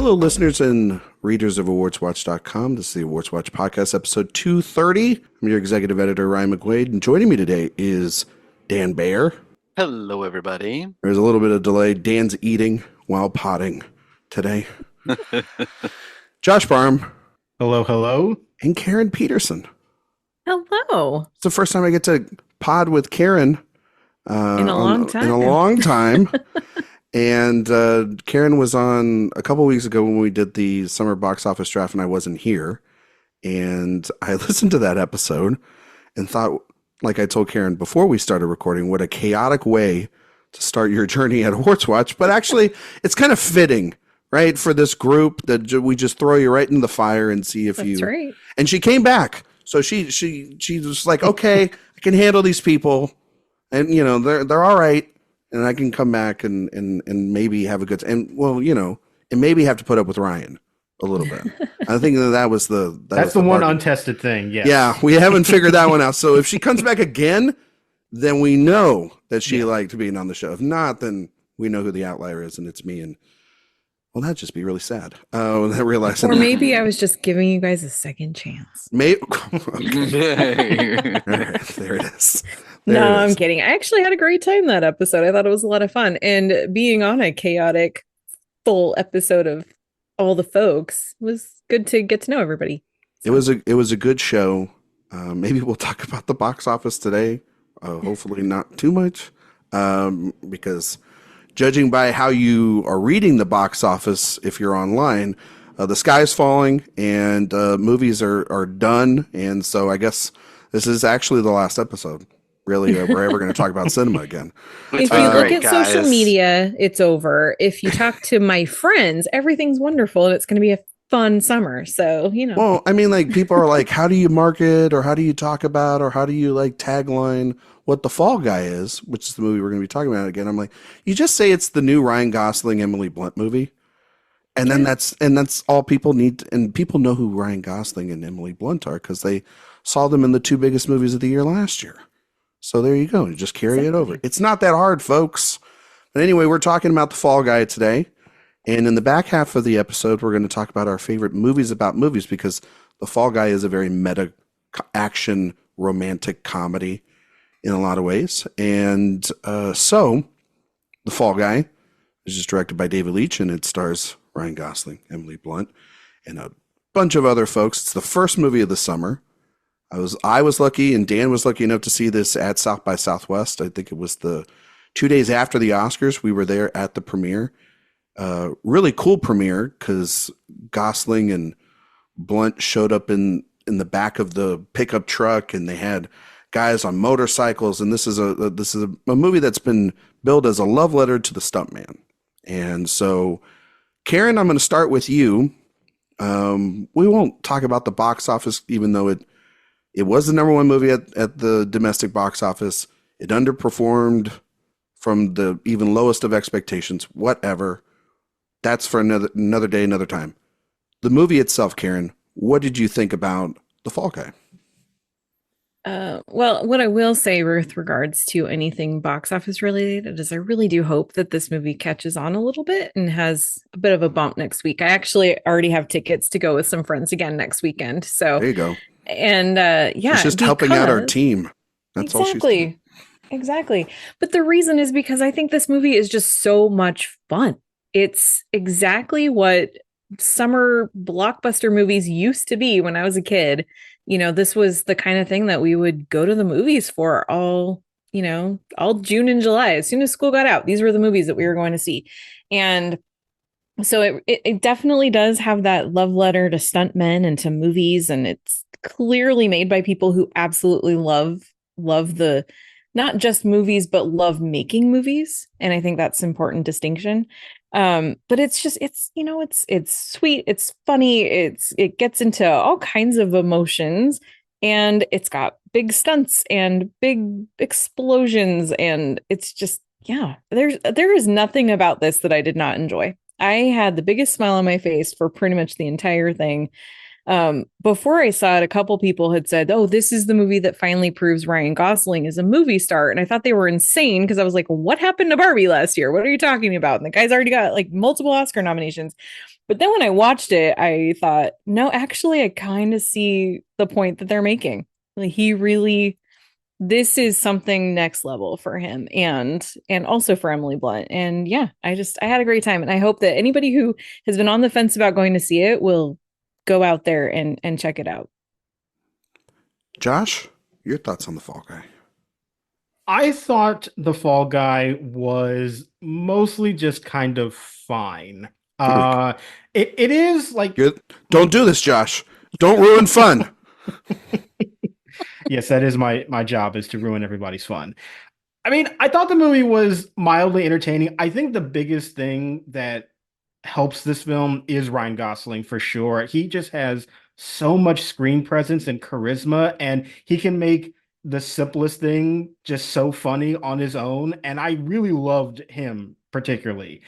Hello, listeners and readers of AwardsWatch.com. This is the Awards Watch Podcast, episode 230. I'm your executive editor, Ryan McQuade, and joining me today is Dan Bayer. Hello, everybody. There's a little bit of delay. Dan's eating while potting today. Josh Parham. Hello, hello. And Karen Peterson. Hello. It's the first time I get to pod with Karen. In a long time. And Karen was on a couple weeks ago when we did the summer box office draft, and I wasn't here. And I listened to that episode and thought, like I told Karen before we started recording, what a chaotic way to start your journey at Awards Watch. But actually, it's kind of fitting, right, for this group that we just throw you right into the fire and see if That's right. And she came back, so she was like, okay, I can handle these people, and you know they're all right. And I can come back and maybe have a good time. And maybe have to put up with Ryan a little bit. I think that was that's the one untested thing. Yes. Yeah, we haven't figured that one out. So if she comes back again, then we know that she liked being on the show. If not, then we know who the outlier is, and it's me. And well, that'd just be really sad. I realized. Or maybe I was just giving you guys a second chance. Maybe. There it is. I'm kidding. I actually had a great time that episode. I thought it was a lot of fun. And being on a chaotic, full episode of all the folks was good to get to know everybody. So. It was a good show. Maybe we'll talk about the box office today. Hopefully not too much, because judging by how you are reading the box office, if you're online, the sky's falling and movies are done. And so I guess this is actually the last episode. Really, we're ever going to talk about cinema again. If you look at social media, it's over. If you talk to my friends, everything's wonderful and it's going to be a fun summer. So, Well, I mean, like people are like, how do you market or how do you talk about or how do you like tagline what The Fall Guy is, which is the movie we're going to be talking about again. I'm like, you just say it's the new Ryan Gosling, Emily Blunt movie. And then that's all people need. And people know who Ryan Gosling and Emily Blunt are because they saw them in the two biggest movies of the year last year. So there you go. You just carry it over. It's not that hard, folks. But anyway, we're talking about The Fall Guy today. And in the back half of the episode, we're going to talk about our favorite movies about movies because The Fall Guy is a very meta action romantic comedy in a lot of ways. And so The Fall Guy is just directed by David Leitch, and it stars Ryan Gosling, Emily Blunt, and a bunch of other folks. It's the first movie of the summer. I was lucky, and Dan was lucky enough to see this at South by Southwest. I think it was the 2 days after the Oscars. We were there at the premiere. Really cool premiere because Gosling and Blunt showed up in the back of the pickup truck, and they had guys on motorcycles. And this is a movie that's been billed as a love letter to the stuntman. And so, Karen, I'm going to start with you. We won't talk about the box office, even though it was the number one movie at the domestic box office. It underperformed from the even lowest of expectations. Whatever. That's for another day, another time. The movie itself, Karen, what did you think about The Fall Guy? Well, what I will say with regards to anything box office related is I really do hope that this movie catches on a little bit and has a bit of a bump next week. I actually already have tickets to go with some friends again next weekend. So there you go. And it's just helping out our team. That's all she's doing. Exactly. But the reason is because I think this movie is just so much fun. It's exactly what summer blockbuster movies used to be when I was a kid. This was the kind of thing that we would go to the movies for all June and July. As soon as school got out, these were the movies that we were going to see. And so it definitely does have that love letter to stuntmen and to movies. And it's clearly made by people who absolutely love the, not just movies, but love making movies. And I think that's an important distinction. But it's sweet. It's funny. It gets into all kinds of emotions, and it's got big stunts and big explosions. And it's just, there is nothing about this that I did not enjoy. I had the biggest smile on my face for pretty much the entire thing. Before I saw it, a couple people had said, "Oh, this is the movie that finally proves Ryan Gosling is a movie star." And I thought they were insane because I was like, "What happened to Barbie last year? What are you talking about?" And the guy's already got like multiple Oscar nominations. But then when I watched it, I thought, no, actually, I kind of see the point that they're making. Like he really, this is something next level for him and also for Emily Blunt. And yeah, I had a great time. And I hope that anybody who has been on the fence about going to see it will go out there and check it out. Josh, your thoughts on The Fall Guy? I thought The Fall Guy was mostly just kind of fine. It is like Don't do this, Josh. Don't ruin fun. yes, that is my job, is to ruin everybody's fun. I mean, I thought the movie was mildly entertaining. I think the biggest thing that helps this film is Ryan Gosling for sure. He just has so much screen presence and charisma, and he can make the simplest thing just so funny on his own. And I really loved him particularly.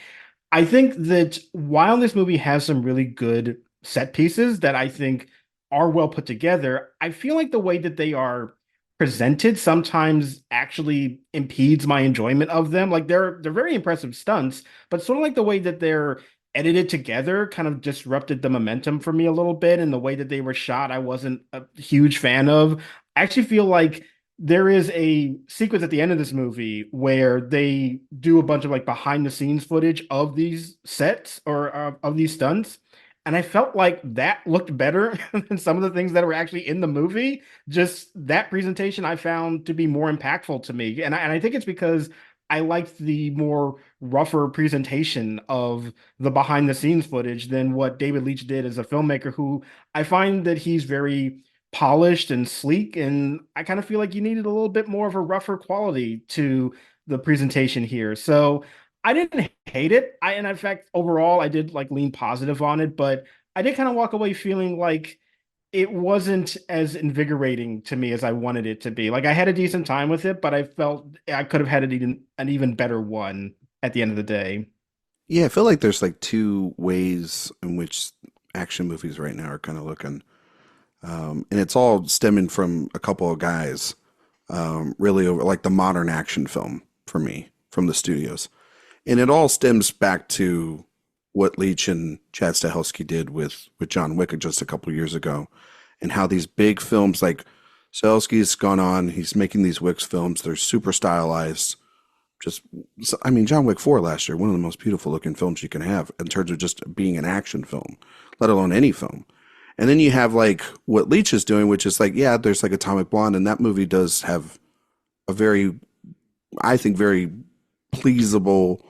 I think that while this movie has some really good set pieces that I think are well put together, I feel like the way that they are presented sometimes actually impedes my enjoyment of them. Like they're very impressive stunts, but sort of like the way that they're edited together kind of disrupted the momentum for me a little bit, and the way that they were shot I wasn't a huge fan of. I actually feel like there is a sequence at the end of this movie where they do a bunch of like behind the scenes footage of these sets or of these stunts. And I felt like that looked better than some of the things that were actually in the movie. Just that presentation I found to be more impactful to me. And I think it's because I liked the more rougher presentation of the behind the scenes footage than what David Leitch did as a filmmaker, who I find that he's very polished and sleek, and I kind of feel like you needed a little bit more of a rougher quality to the presentation here. So I didn't hate it. And in fact, overall, I did like lean positive on it, but I did kind of walk away feeling like it wasn't as invigorating to me as I wanted it to be. Like I had a decent time with it, but I felt I could have had an even better one at the end of the day. Yeah, I feel like there's like two ways in which action movies right now are kind of looking. And it's all stemming from a couple of guys, really over like the modern action film for me from the studios. And it all stems back to what Leach and Chad Stahelski did with John Wick just a couple of years ago, and how these big films, like Stahelski's gone on, he's making these Wick films. They're super stylized. I mean, John Wick 4 last year, one of the most beautiful looking films you can have in terms of just being an action film, let alone any film. And then you have like what Leach is doing, which is like, yeah, there's like Atomic Blonde, and that movie does have a very, I think, very pleasable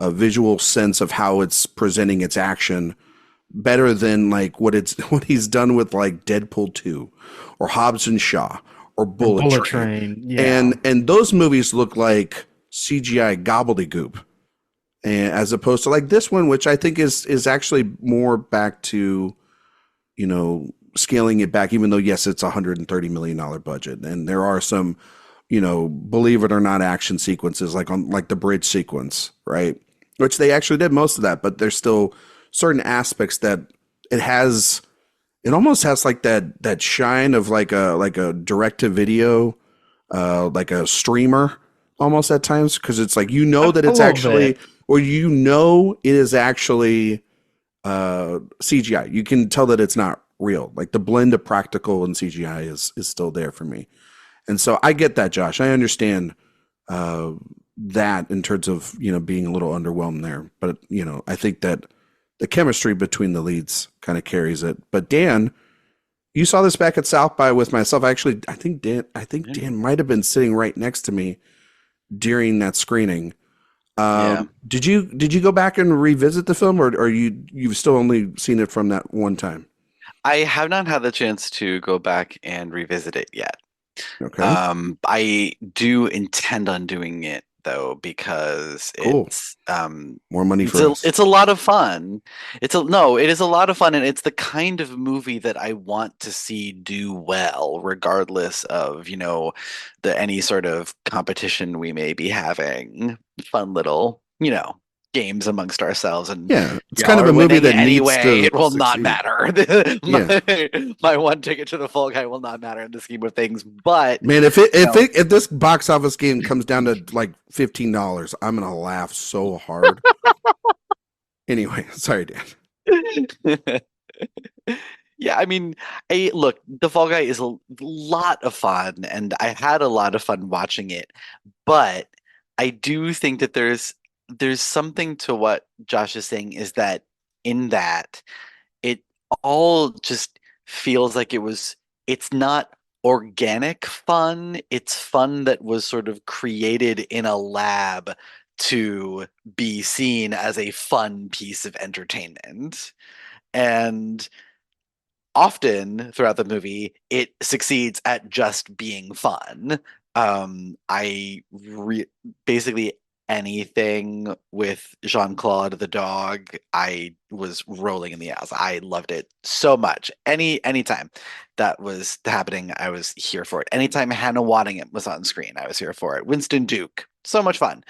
visual sense of how it's presenting its action, better than like what he's done with like Deadpool 2 or Hobbs and Shaw or Bullet Train. Yeah. And those movies look like CGI gobbledygook, and as opposed to like this one, which I think is actually more back to, you know, scaling it back, even though yes, it's $130 million budget, and there are some, you know, believe it or not, action sequences like on like the bridge sequence, right? Which they actually did most of that, but there's still certain aspects that it almost has like that shine of like a direct to video, like a streamer almost at times, because it's like, you know, that it's actually, or you know, it is actually CGI. You can tell that it's not real. Like the blend of practical and CGI is still there for me. And so I get that, Josh. I understand that in terms of, you know, being a little underwhelmed there. But, you know, I think that the chemistry between the leads kind of carries it. But Dan, you saw this back at South by with myself. Actually, I think Dan might have been sitting right next to me during that screening. Did you go back and revisit the film, or you've still only seen it from that one time? I have not had the chance to go back and revisit it yet. Okay. I do intend on doing it though, because it's more money for us. It's a lot of fun. It is a lot of fun, and it's the kind of movie that I want to see do well, regardless of, you know, any sort of competition we may be having. Fun little, you know, games amongst ourselves, and yeah, it's kind of a movie that anyway, needs to it will succeed. not matter. My one ticket to the Fall Guy will not matter in the scheme of things. But man, if this box office game comes down to like $15, I'm gonna laugh so hard. Anyway, sorry, Dan. Yeah, I mean, look, The Fall Guy is a lot of fun, and I had a lot of fun watching it. But I do think that there's something to what Josh is saying, is that in that it all just feels like it's not organic fun. It's fun that was sort of created in a lab to be seen as a fun piece of entertainment. And often throughout the movie, it succeeds at just being fun. I basically anything with Jean-Claude the dog, I was rolling in the aisles. I loved it so much. Anytime that was happening, I was here for it. Anytime Hannah Waddingham was on screen, I was here for it. Winston Duke, so much fun.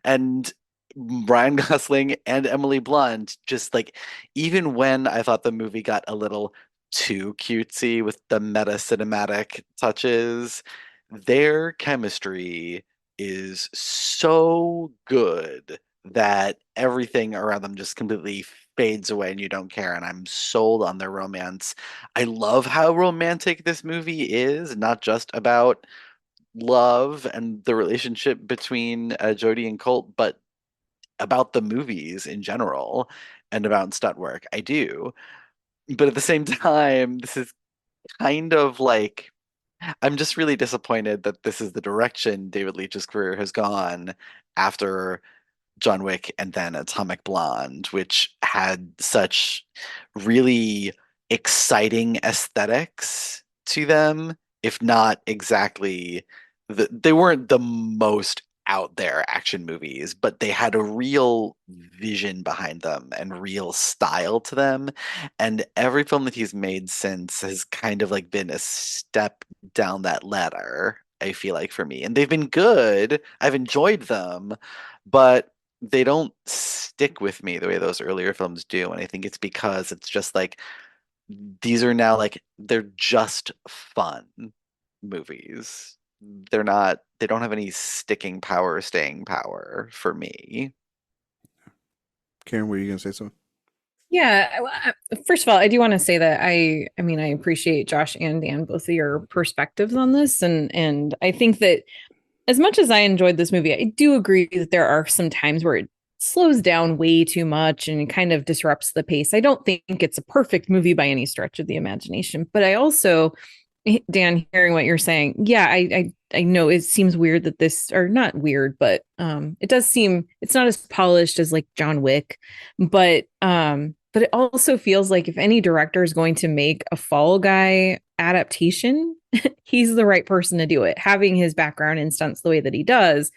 And Ryan Gosling and Emily Blunt, just like, even when I thought the movie got a little too cutesy with the meta cinematic touches, their chemistry is so good that everything around them just completely fades away and you don't care. And I'm sold on their romance. I love how romantic this movie is, not just about love and the relationship between Jodie and Colt, but about the movies in general and about stunt work. I do. But at the same time, this is kind of like, I'm just really disappointed that this is the direction David Leitch's career has gone after John Wick and then Atomic Blonde, which had such really exciting aesthetics to them, if not exactly they weren't the most out there action movies, but they had a real vision behind them and real style to them. And every film that he's made since has kind of like been a step down that ladder, I feel like, for me. And they've been good. I've enjoyed them, but they don't stick with me the way those earlier films do. And I think it's because it's just like these are now like they're just fun movies. They don't have any sticking power, staying power for me. Karen, were you going to say something? Yeah, first of all, I do want to say that I mean, I appreciate Josh and Dan, both of your perspectives on this, and I think that as much as I enjoyed this movie, I do agree that there are some times where it slows down way too much and kind of disrupts the pace. I don't think it's a perfect movie by any stretch of the imagination, but I also, Dan, hearing what you're saying, yeah, I know it seems weird that this, or not weird, but it does seem it's not as polished as like John Wick, but it also feels like if any director is going to make a Fall Guy adaptation, he's the right person to do it. Having his background in stunts the way that he does,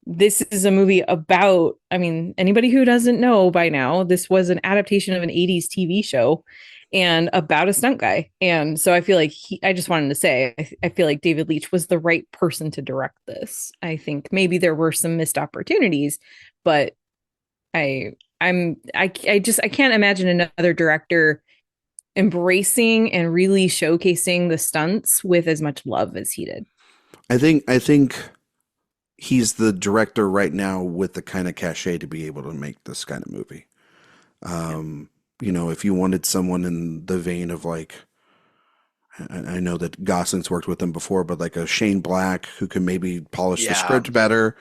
this is a movie about, I mean, anybody who doesn't know by now, this was an adaptation of an 80s TV show and about a stunt guy. And so I feel like I just wanted to say, I feel like David Leitch was the right person to direct this. I think maybe there were some missed opportunities, but I can't imagine another director embracing and really showcasing the stunts with as much love as he did. I think he's the director right now with the kind of cachet to be able to make this kind of movie. You know, if you wanted someone in the vein of like, I know that Gosling's worked with him before, but like a Shane Black who can maybe polish the script better,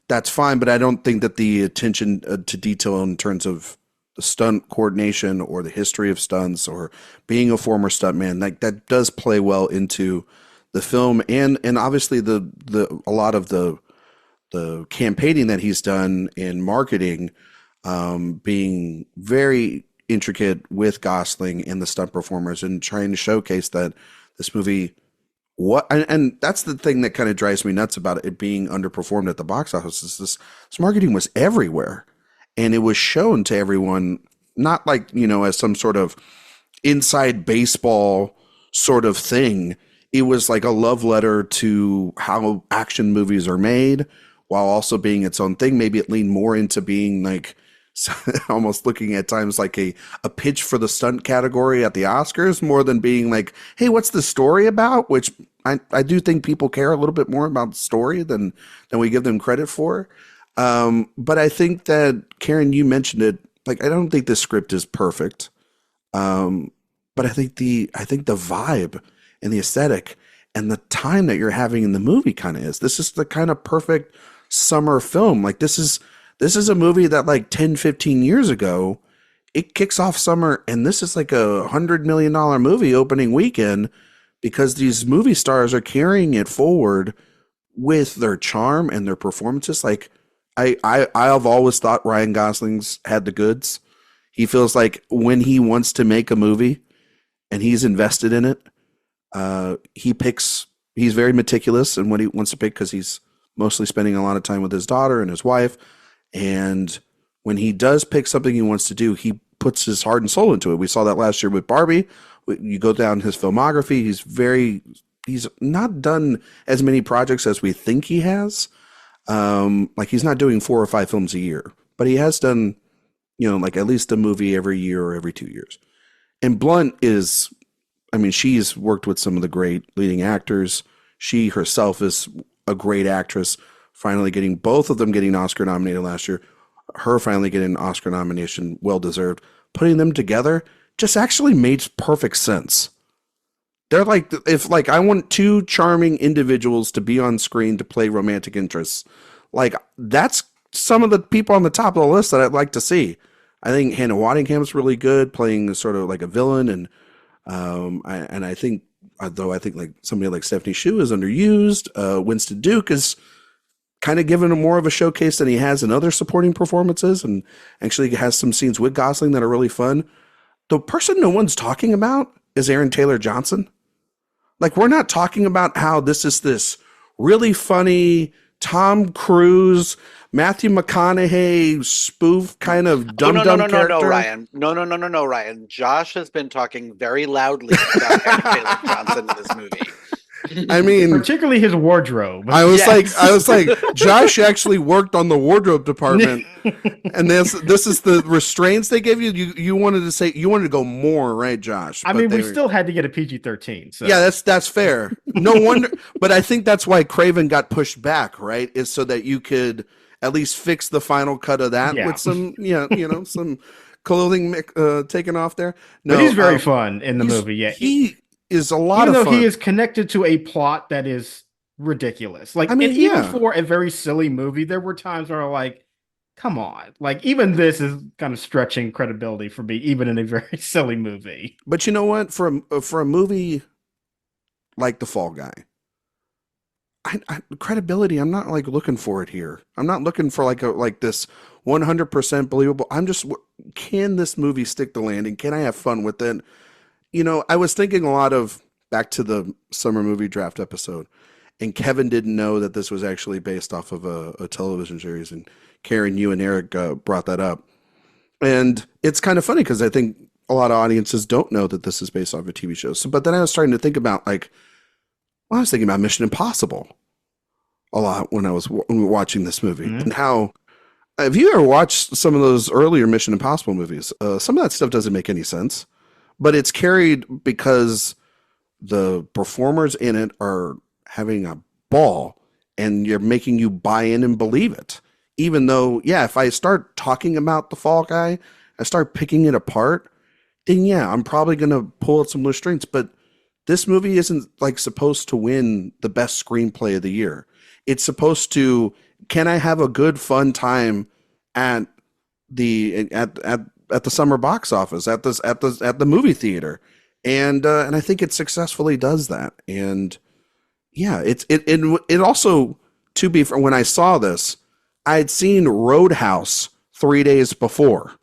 that's fine. But I don't think that the attention to detail in terms of the stunt coordination or the history of stunts or being a former stuntman, like that does play well into the film, and obviously the a lot of the campaigning that he's done in marketing, being very intricate with Gosling and the stunt performers and trying to showcase that this movie, and that's the thing that kind of drives me nuts about it being underperformed at the box office, is this marketing was everywhere and it was shown to everyone, not like, you know, as some sort of inside baseball sort of thing. It was like a love letter to how action movies are made while also being its own thing. Maybe it leaned more into being like almost looking at times like a pitch for the stunt category at the Oscars more than being like, hey, what's the story about? Which I do think people care a little bit more about the story than we give them credit for. But I think that, Karen, you mentioned it like I don't think this script is perfect. But I think the vibe and the aesthetic and the time that you're having in the movie kind of is. This is the kind of perfect summer film. Like this is a movie that like 10, 15 years ago, it kicks off summer, and this is like $100 million movie opening weekend because these movie stars are carrying it forward with their charm and their performances. Like I've always thought Ryan Gosling's had the goods. He feels like when he wants to make a movie and he's invested in it, he's very meticulous in what he wants to pick because he's mostly spending a lot of time with his daughter and his wife. And when he does pick something he wants to do, he puts his heart and soul into it. We saw that last year with Barbie. You go down his filmography, he's not done as many projects as we think he has. Like he's not doing 4 or 5 films a year, but he has done, like at least a movie every year or every 2 years. And Blunt is, she's worked with some of the great leading actors. She herself is a great actress, finally getting both of them getting Oscar nominated last year. Her finally getting an Oscar nomination, well deserved. Putting them together just actually made perfect sense. They're like, if like I want 2 charming individuals to be on screen to play romantic interests, like that's some of the people on the top of the list that I'd like to see. I think Hannah Waddingham's really good, playing sort of like a villain, and I think, although I think like somebody like Stephanie Hsu is underused, Winston Duke is kind of given him more of a showcase than he has in other supporting performances, and actually has some scenes with Gosling that are really fun. The person no one's talking about is Aaron Taylor Johnson. Like, we're not talking about how this is this really funny Tom Cruise, Matthew McConaughey spoof kind of dumb-dumb character. No, Ryan. No, Ryan. Josh has been talking very loudly about Aaron Taylor Johnson in this movie. Particularly his wardrobe. I was like, Josh actually worked on the wardrobe department, and this is the restraints they gave you. You wanted to go more, right, Josh? We still had to get a PG-13. So. Yeah, that's fair. No wonder, but I think that's why Craven got pushed back, right? Is so that you could at least fix the final cut of that with some, some clothing taken off there. No, but he's very fun in the movie. Yeah, he is a lot of fun. Even though he is connected to a plot that is ridiculous. Like, even for a very silly movie, there were times where I'm like, come on. Like, even this is kind of stretching credibility for me, even in a very silly movie. But you know what? For a movie like The Fall Guy, credibility, I'm not like looking for it here. I'm not looking for like this 100% believable. I'm just, can this movie stick the landing? Can I have fun with it? I was thinking a lot of back to the summer movie draft episode, and Kevin didn't know that this was actually based off of a television series, and Karen, you and Eric brought that up. And it's kind of funny because I think a lot of audiences don't know that this is based off a TV show. So, but then I was starting to think about I was thinking about Mission Impossible a lot when I was watching this movie, and how, have you ever watched some of those earlier Mission Impossible movies? Some of that stuff doesn't make any sense. But it's carried because the performers in it are having a ball, and you're making you buy in and believe it. Even though, if I start talking about The Fall Guy, I start picking it apart, then I'm probably going to pull out some loose strings. But this movie isn't like supposed to win the best screenplay of the year. It's supposed to, can I have a good, fun time at the summer box office, at the movie theater, and I think it successfully does that. And it also, to be fair, when I saw this, I had seen Roadhouse 3 days before,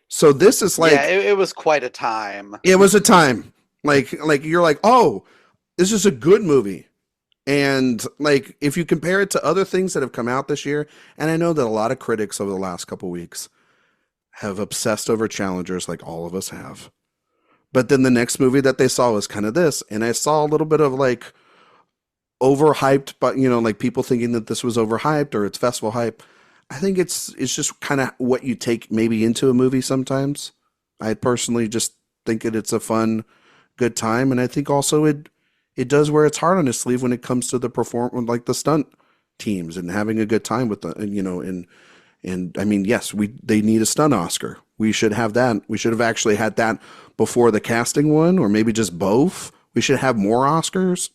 so this is like, it was quite a time. It was a time like you're like, oh, this is a good movie. And like, if you compare it to other things that have come out this year, and I know that a lot of critics over the last couple weeks have obsessed over Challengers, like all of us have. But then the next movie that they saw was kind of this, and I saw a little bit of like overhyped, but like people thinking that this was overhyped or it's festival hype. I think it's just kind of what you take maybe into a movie sometimes. I personally just think it's a fun, good time, and I think also it does wear its heart on its sleeve when it comes to the like the stunt teams and having a good time with the, And I mean, yes, they need a stunt Oscar. We should have that. We should have actually had that before the casting one, or maybe just both. We should have more Oscars.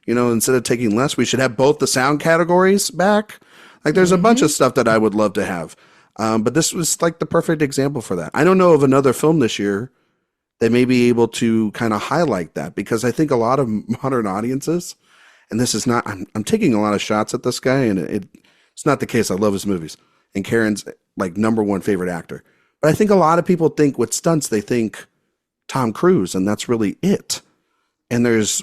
You know, instead of taking less, we should have both the sound categories back. Like, there's a bunch of stuff that I would love to have. But this was like the perfect example for that. I don't know of another film this year that may be able to kind of highlight that, because I think a lot of modern audiences, and this is not, I'm taking a lot of shots at this guy, and it's not the case. I love his movies, and Karen's like #1 favorite actor. But I think a lot of people think with stunts, they think Tom Cruise, and that's really it. And there's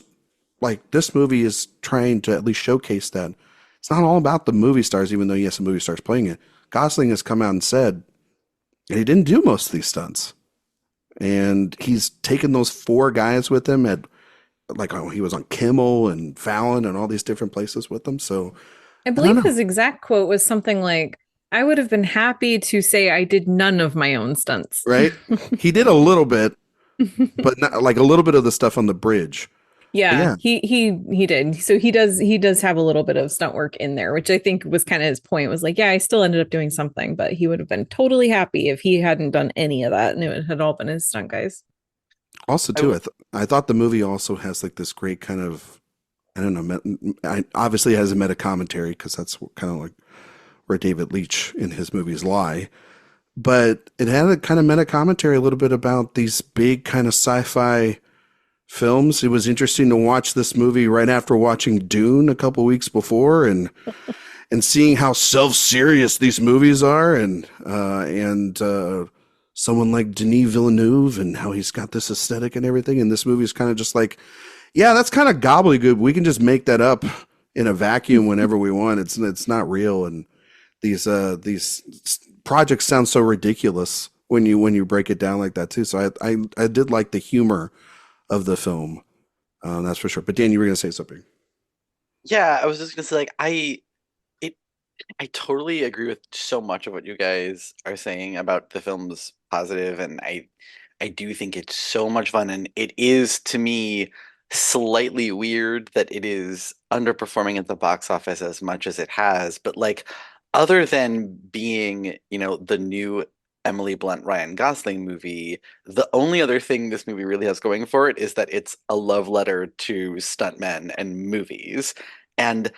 like, this movie is trying to at least showcase that it's not all about the movie stars, even though, yes, the movie stars playing it. Gosling has come out and said he didn't do most of these stunts. And he's taken those 4 guys with him at, like, oh, he was on Kimmel and Fallon and all these different places with them. So I believe his exact quote was something like, I would have been happy to say I did none of my own stunts. Right? He did a little bit, but not like a little bit of the stuff on the bridge. Yeah, he did. So he does have a little bit of stunt work in there, which I think was kind of his point, was like, yeah, I still ended up doing something, but he would have been totally happy if he hadn't done any of that and it had all been his stunt guys. Also, too, I thought the movie also has like this great kind of, I don't know, obviously it has a meta commentary, because that's kind of like where David Leitch in his movies lie. But it had a kind of meta commentary a little bit about these big kind of sci-fi films. It was interesting to watch this movie right after watching Dune a couple weeks before, and seeing how self-serious these movies are, and someone like Denis Villeneuve and how he's got this aesthetic and everything. And this movie is kind of just like, yeah, that's kind of gobbledygook. We can just make that up in a vacuum whenever we want. It's not real. And these projects sound so ridiculous when you break it down like that too. So I did like the humor of the film, that's for sure. But Dan, you were gonna say something. Yeah, I was just gonna say, like, I totally agree with so much of what you guys are saying about the film's positive, and I do think it's so much fun, and it is, to me, slightly weird that it is underperforming at the box office as much as it has. But like, other than being, the new Emily Blunt, Ryan Gosling movie, the only other thing this movie really has going for it is that it's a love letter to stuntmen and movies. And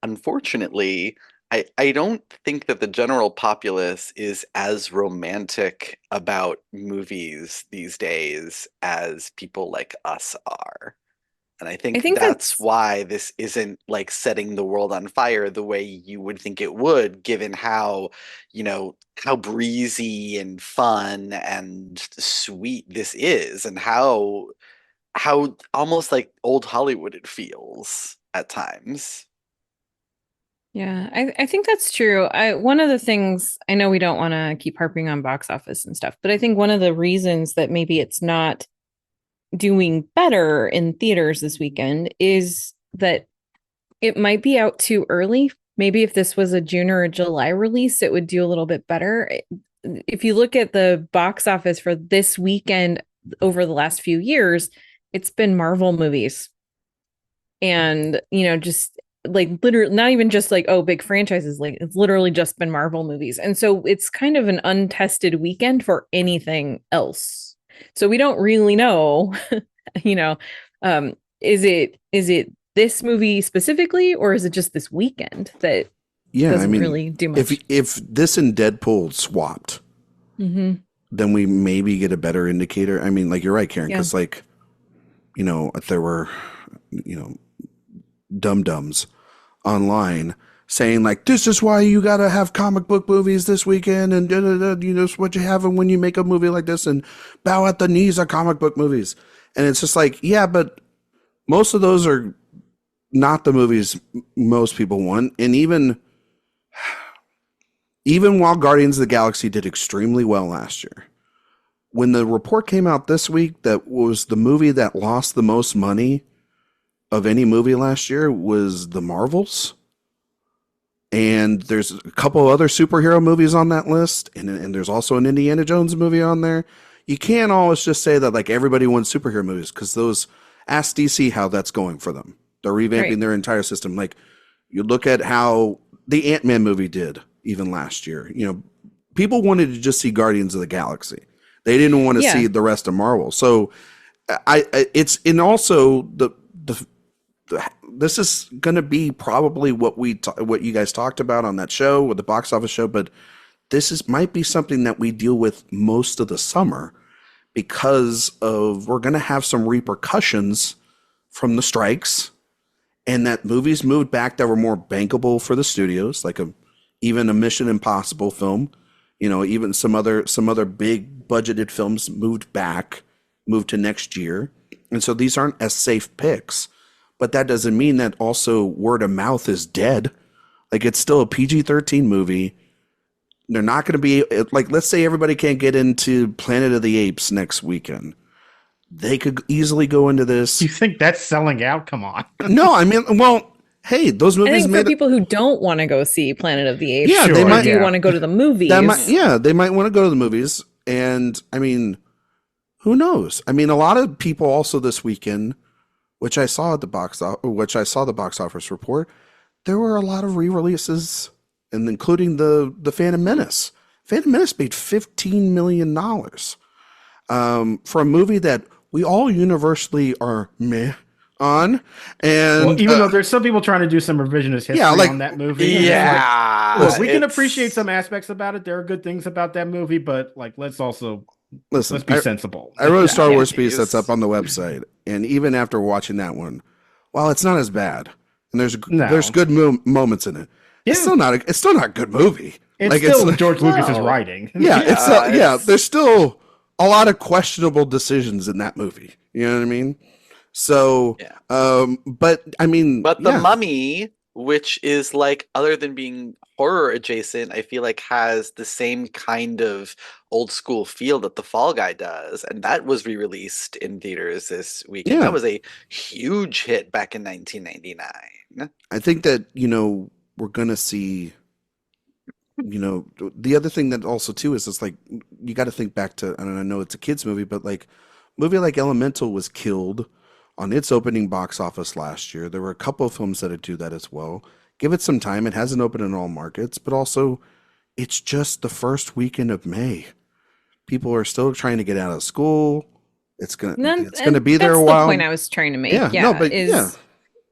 unfortunately, I don't think that the general populace is as romantic about movies these days as people like us are. And I think that's why this isn't like setting the world on fire the way you would think it would, given how, how breezy and fun and sweet this is, and how almost like old Hollywood it feels at times. Yeah, I think that's true. One of the things, I know we don't want to keep harping on box office and stuff, but I think one of the reasons that maybe it's not doing better in theaters this weekend is that it might be out too early. Maybe if this was a June or a July release, it would do a little bit better. If you look at the box office for this weekend over the last few years, it's been Marvel movies. And, just like literally not even just like, oh, big franchises, like it's literally just been Marvel movies. And so it's kind of an untested weekend for anything else. So we don't really know, is it this movie specifically, or is it just this weekend that doesn't really do much? If this and Deadpool swapped, then we maybe get a better indicator. I mean, like, you're right, Karen, because if there were, dum-dums online saying like, this is why you got to have comic book movies this weekend, and what you have when you make a movie like this, and bow at the knees of comic book movies. And it's just like, yeah, but most of those are not the movies most people want. And even while Guardians of the Galaxy did extremely well last year, when the report came out this week that was the movie that lost the most money of any movie last year was The Marvels. And there's a couple other superhero movies on that list. And there's also an Indiana Jones movie on there. You can't always just say that like everybody wants superhero movies, because ask DC how that's going for them. They're revamping their entire system. Like, you look at how the Ant-Man movie did even last year. People wanted to just see Guardians of the Galaxy. They didn't want to see the rest of Marvel. So it's and also this is going to be probably what you guys talked about on that show with the box office show, but might be something that we deal with most of the summer because we're going to have some repercussions from the strikes, and that movies moved back that were more bankable for the studios, like even a Mission Impossible film, even some other big budgeted films moved to next year. And so these aren't as safe picks, but that doesn't mean that also word of mouth is dead. Like, it's still a PG-13 movie. They're not going to be like, let's say everybody can't get into Planet of the Apes next weekend. They could easily go into this. You think that's selling out? Come on. No, I mean, well, hey, those movies. I think for people who don't want to go see Planet of the Apes, yeah, they might do want to go to the movies. They might want to go to the movies. And I mean, who knows? I mean, a lot of people also this weekend, which I saw the box office report, there were a lot of re-releases, and including the Phantom Menace. Phantom Menace made $15 million for a movie that we all universally are meh on. And even though there's some people trying to do some revisionist history on that movie. Yeah. Look, we can appreciate some aspects about it. There are good things about that movie, but let's be sensible. I wrote a Star Wars piece that's up on the website, and even after watching that one, while it's not as bad, and there's good moments in it, it's still not a good movie. It's still George Lucas's writing. Yeah, there's still a lot of questionable decisions in that movie. You know what I mean? So, but The Mummy, which is like, other than being horror adjacent, I feel like has the same kind of old school feel that The Fall Guy does, and that was re-released in theaters this week. Yeah. That was a huge hit back in 1999. I think that we're gonna see. The other thing that also too is it's like you got to think back to, and I know it's a kids movie, but like movie like Elemental was killed on its opening box office last year. There were a couple of films that do that as well. Give it some time. It hasn't opened in all markets, but also it's just the first weekend of May. People are still trying to get out of school. It's gonna be there a while. That's the point I was trying to make.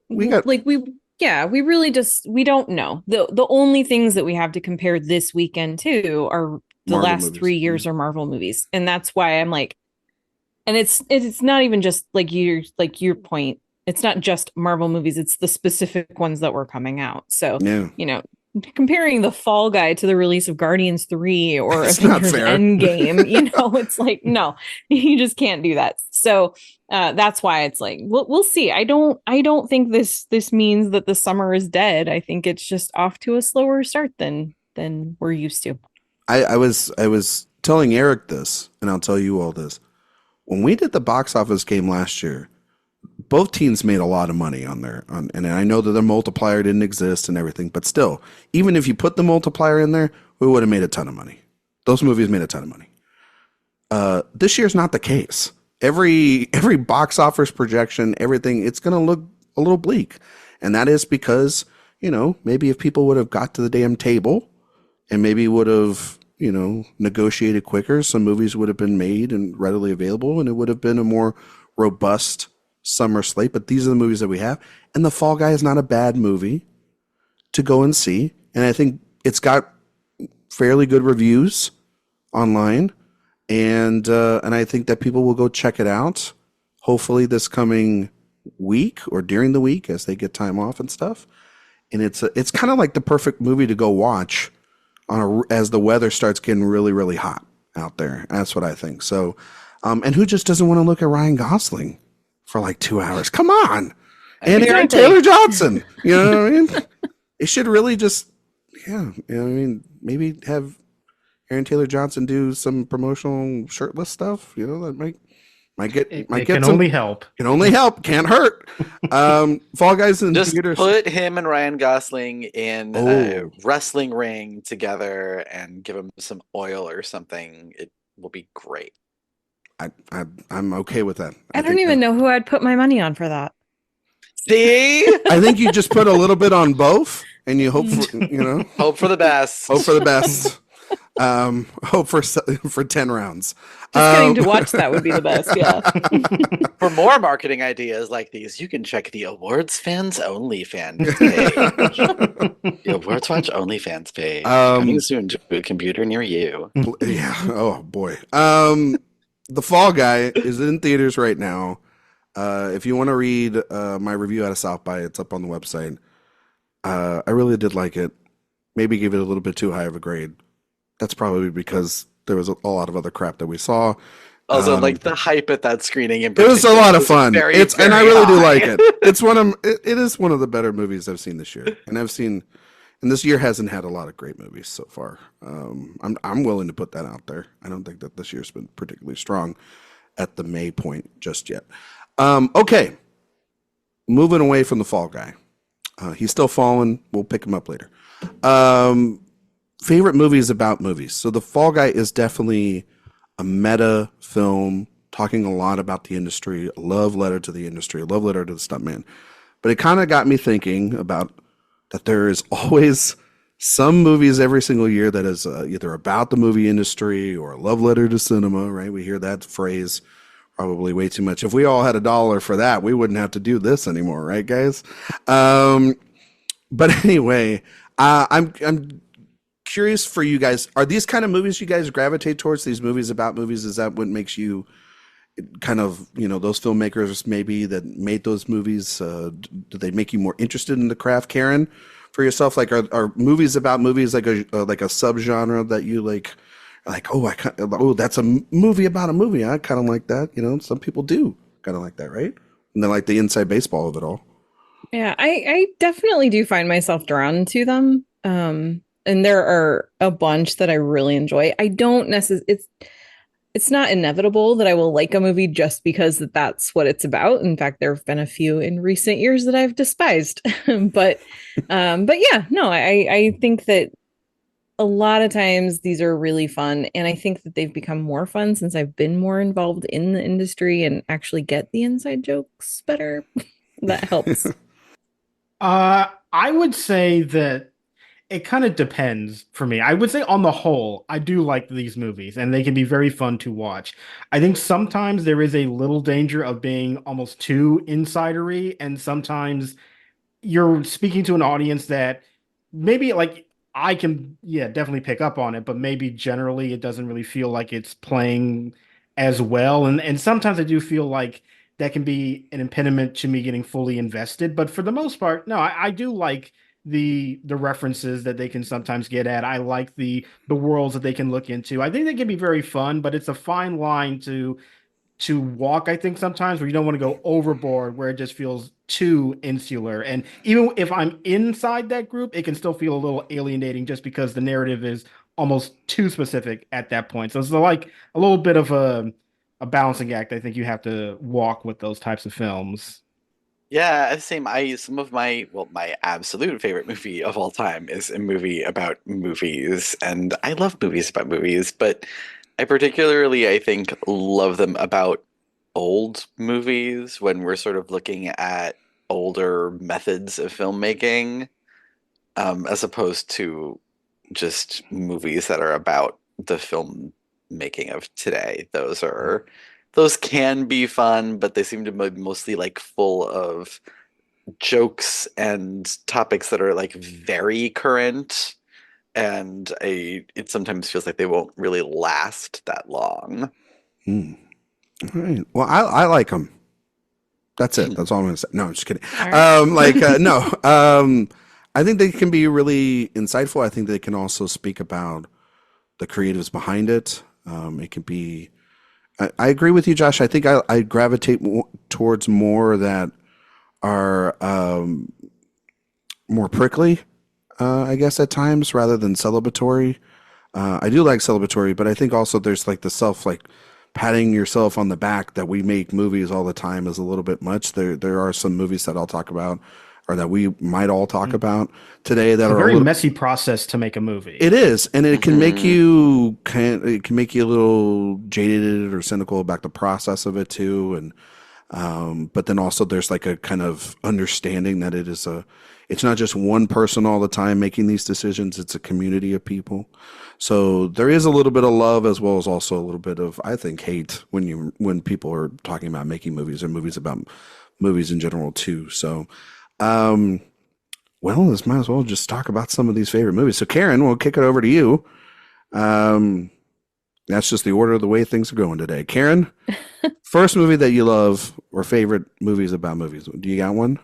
We really we don't know. The only things that we have to compare this weekend to are the Marvel last movies. 3 years are Marvel movies. And that's why I'm like, and it's not even just like your point. It's not just Marvel movies. It's the specific ones that were coming out. So, comparing The Fall Guy to the release of Guardians 3 or Avengers Endgame, it's like, no, you just can't do that. So that's why it's like, we'll see. I don't think this means that the summer is dead. I think it's just off to a slower start than we're used to. I was telling Eric this, and I'll tell you all this. When we did the box office game last year, both teams made a lot of money and I know that the multiplier didn't exist and everything, but still, even if you put the multiplier in there, we would have made a ton of money. Those movies made a ton of money. This year's not the case. Every box office projection, everything, it's going to look a little bleak. And that is because, maybe if people would have got to the damn table and maybe would have, negotiated quicker, some movies would have been made and readily available, and it would have been a more robust summer slate. But these are the movies that we have. And The Fall Guy is not a bad movie to go and see. And I think it's got fairly good reviews online. And I think that people will go check it out, hopefully this coming week or during the week as they get time off and stuff. And it's kind of like the perfect movie to go watch as the weather starts getting really, really hot out there. That's what I think. So, and who just doesn't want to look at Ryan Gosling for like 2 hours? Come on. And Aaron Taylor Johnson. You know what I mean? It should really just, maybe have Aaron Taylor Johnson do some promotional shirtless stuff. That might only help. Can only help. Can't hurt. Fall Guys in just theaters. Put him and Ryan Gosling in a wrestling ring together and give him some oil or something. It will be great. I'm okay with that. I don't even know who I'd put my money on for that. See? I think you just put a little bit on both and you hope for, Hope for the best. hope for the best. Hope for 10 rounds. Just getting to watch that would be the best. Yeah. For more marketing ideas like these, you can check the Awards Fans Only fan page. The AwardsWatch Only fans page. Coming soon to a computer near you. Yeah. Oh boy. The Fall Guy is in theaters right now. If you want to read my review out of South by, it's up on the website. I really did like it. Maybe give it a little bit too high of a grade. That's probably because there was a lot of other crap that we saw. Also, like the hype at that screening, it was a lot of fun. Very, and I really do like it. It is one of the better movies I've seen this year, and this year hasn't had a lot of great movies so far. I'm willing to put that out there. I don't think that this year's been particularly strong at the May point just yet. Okay, moving away from the Fall Guy. He's still falling. We'll pick him up later. Favorite movies about movies. So The Fall Guy is definitely a meta film talking a lot about the industry, a love letter to the industry, a love letter to the stuntman. But it kind of got me thinking about that there is always some movies every single year that is either about the movie industry or a love letter to cinema, right? We hear that phrase probably way too much. If we all had $1 for that, we wouldn't have to do this anymore, right, guys? But anyway, I'm curious for you guys. Are these kind of movies you guys gravitate towards? These movies about movies? Is that what makes you kind of, those filmmakers maybe that made those movies? Do they make you more interested in the craft, Karen? For yourself, like are movies about movies like a subgenre that you like? That's a movie about a movie. I kind of like that. Some people do kind of like that, right? And then like the inside baseball of it all. Yeah, I definitely do find myself drawn to them. And there are a bunch that I really enjoy. I don't necessarily, it's not inevitable that I will like a movie just because that's what it's about. In fact, there have been a few in recent years that I've despised. but yeah, no, I think that a lot of times these are really fun. And I think that they've become more fun since I've been more involved in the industry and actually get the inside jokes better. That helps. I would say that it kind of depends for me. I would say on the whole, I do like these movies and they can be very fun to watch. I think sometimes there is a little danger of being almost too insidery, and sometimes you're speaking to an audience that maybe like I can, definitely pick up on it, but maybe generally it doesn't really feel like it's playing as well. And sometimes I do feel like that can be an impediment to me getting fully invested. But for the most part, no, I do like the references that they can sometimes get at. I like the worlds that they can look into. I think they can be very fun, but it's a fine line to walk, I think, sometimes, where you don't want to go overboard, where it just feels too insular. And even if I'm inside that group, it can still feel a little alienating just because the narrative is almost too specific at that point. So it's like a little bit of a balancing act I think you have to walk with those types of films. Yeah, same. Some of my absolute favorite movie of all time is a movie about movies, and I love movies about movies, but I particularly, I think, love them about old movies when we're sort of looking at older methods of filmmaking, as opposed to just movies that are about the filmmaking of today. Those can be fun, but they seem to be mostly like full of jokes and topics that are like very current, and it sometimes feels like they won't really last that long. All right. Well, I like them. That's it. That's all I'm going to say. No, I'm just kidding. Right. No. I think they can be really insightful. I think they can also speak about the creatives behind it. It can be. I agree with you, Josh. I think I gravitate towards more that are more prickly, I guess, at times, rather than celebratory. I do like celebratory, but I think also there's like the patting yourself on the back that we make movies all the time is a little bit much. There are some movies that I'll talk about, or that we might all talk about today, that it's are a very messy process to make a movie. It is, and it can make you a little jaded or cynical about the process of it too. And But then also there's like a kind of understanding that it's not just one person all the time making these decisions. It's a community of people. So there is a little bit of love as well as also a little bit of, I think, hate when people are talking about making movies or movies about movies in general too. So, well, let's might as well just talk about some of these favorite movies. So Karen, we'll kick it over to you. That's just the order of the way things are going today. Karen, first movie that you love or favorite movies about movies. Do you got one?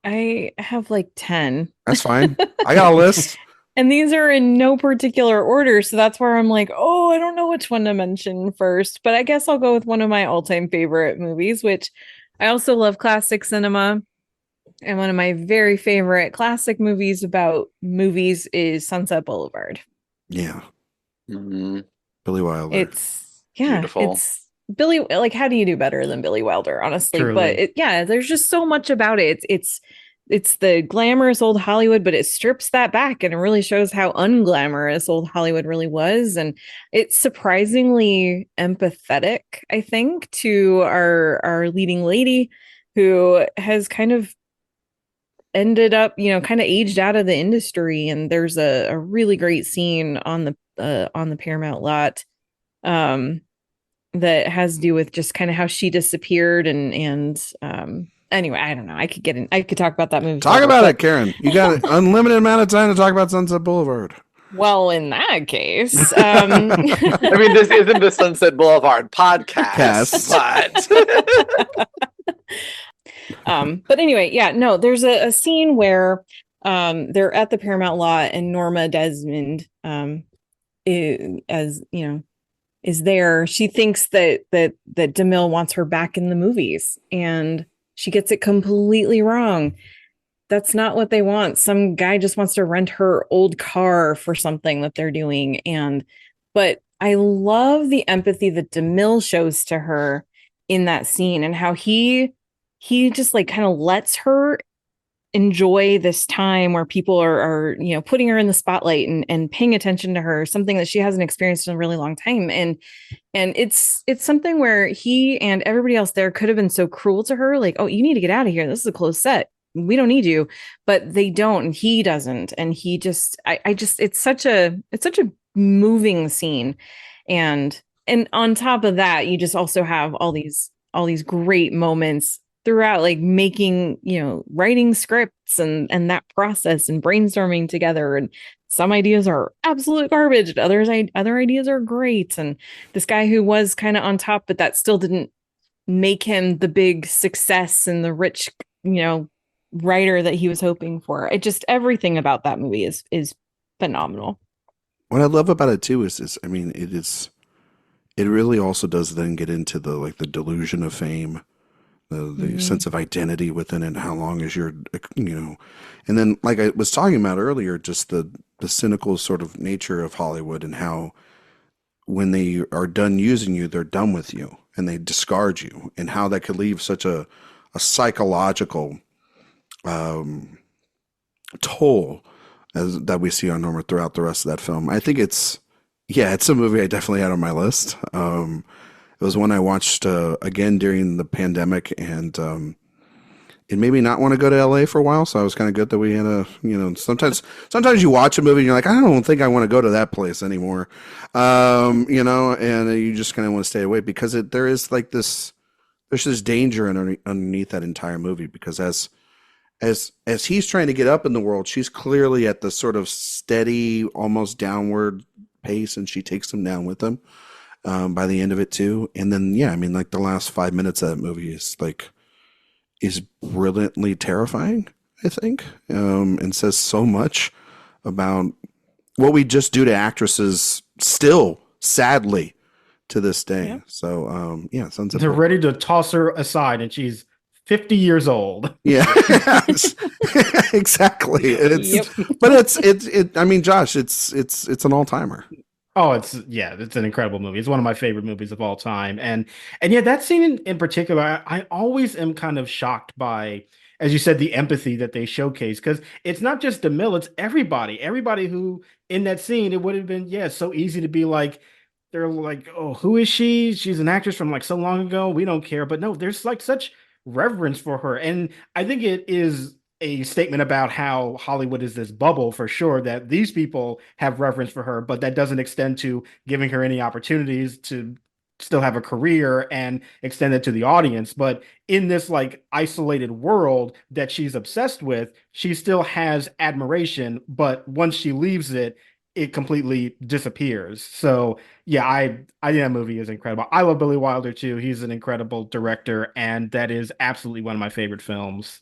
I have like 10. That's fine. I got a list. And these are in no particular order. So that's where I'm like, oh, I don't know which one to mention first. But I guess I'll go with one of my all-time favorite movies, which I also love classic cinema. And one of my very favorite classic movies about movies is Sunset Boulevard. Yeah. Mm-hmm. Billy Wilder. It's Beautiful. It's Billy. Like, how do you do better than Billy Wilder, honestly? Truly. But there's just so much about it. It's the glamorous old Hollywood, but it strips that back and it really shows how unglamorous old Hollywood really was. And it's surprisingly empathetic, I think, to our leading lady who has kind of ended up, kind of aged out of the industry. And there's a really great scene on the Paramount lot that has to do with just kind of how she disappeared and anyway, I don't know. I could talk about that movie. Talk about it, Karen. You got an unlimited amount of time to talk about Sunset Boulevard. Well, in that case, I mean, this isn't the Sunset Boulevard podcast, but anyway, yeah, no, there's a scene where they're at the Paramount lot and Norma Desmond is there. She thinks that DeMille wants her back in the movies, and she gets it completely wrong. That's not what they want. Some guy just wants to rent her old car for something that they're doing. But I love the empathy that DeMille shows to her in that scene and how he just like kind of lets her enjoy this time where people are putting her in the spotlight and paying attention to her, something that she hasn't experienced in a really long time. And it's something where he and everybody else there could have been so cruel to her, like, oh, you need to get out of here. This is a closed set. We don't need you. But they don't, and he doesn't. And he just, it's such a moving scene. And on top of that, you just also have all these great moments throughout, like making, writing scripts and that process and brainstorming together. And some ideas are absolute garbage. Other ideas are great. And this guy who was kind of on top, but that still didn't make him the big success and the rich, writer that he was hoping for. Everything about that movie is phenomenal. What I love about it too is I mean, it really also does then get into the delusion of fame. The sense of identity within it, how long is your, and then like I was talking about earlier, just the cynical sort of nature of Hollywood and how when they are done using you, they're done with you and they discard you, and how that could leave such a psychological toll that we see on Norma throughout the rest of that film. I think it's a movie I definitely had on my list. It was one I watched again during the pandemic, and it made me not want to go to LA for a while. So I was kind of good that we had sometimes you watch a movie and you're like, I don't think I want to go to that place anymore, and you just kind of want to stay away because there's this danger underneath that entire movie, because as he's trying to get up in the world, she's clearly at the sort of steady, almost downward pace, and she takes him down with him. By the end of it too. And then, the last 5 minutes of that movie is brilliantly terrifying, I think, and says so much about what we just do to actresses still, sadly, to this day. Yeah. So, they're ready to toss her aside, and she's 50 years old. Yeah, exactly. And but I mean, Josh, it's an all timer. Oh, it's an incredible movie. It's one of my favorite movies of all time. And that scene in particular, I always am kind of shocked by, as you said, the empathy that they showcase, because it's not just DeMille, it's everybody who in that scene. It would have been, so easy to be like, they're like, oh, who is she? She's an actress from like so long ago. We don't care. But no, there's like such reverence for her. And I think it is a statement about how Hollywood is this bubble for sure, that these people have reverence for her, but that doesn't extend to giving her any opportunities to still have a career and extend it to the audience. But in this like isolated world that she's obsessed with, she still has admiration, but once she leaves it, it completely disappears. So yeah, I think that movie is incredible. I love Billy Wilder too. He's an incredible director, and that is absolutely one of my favorite films.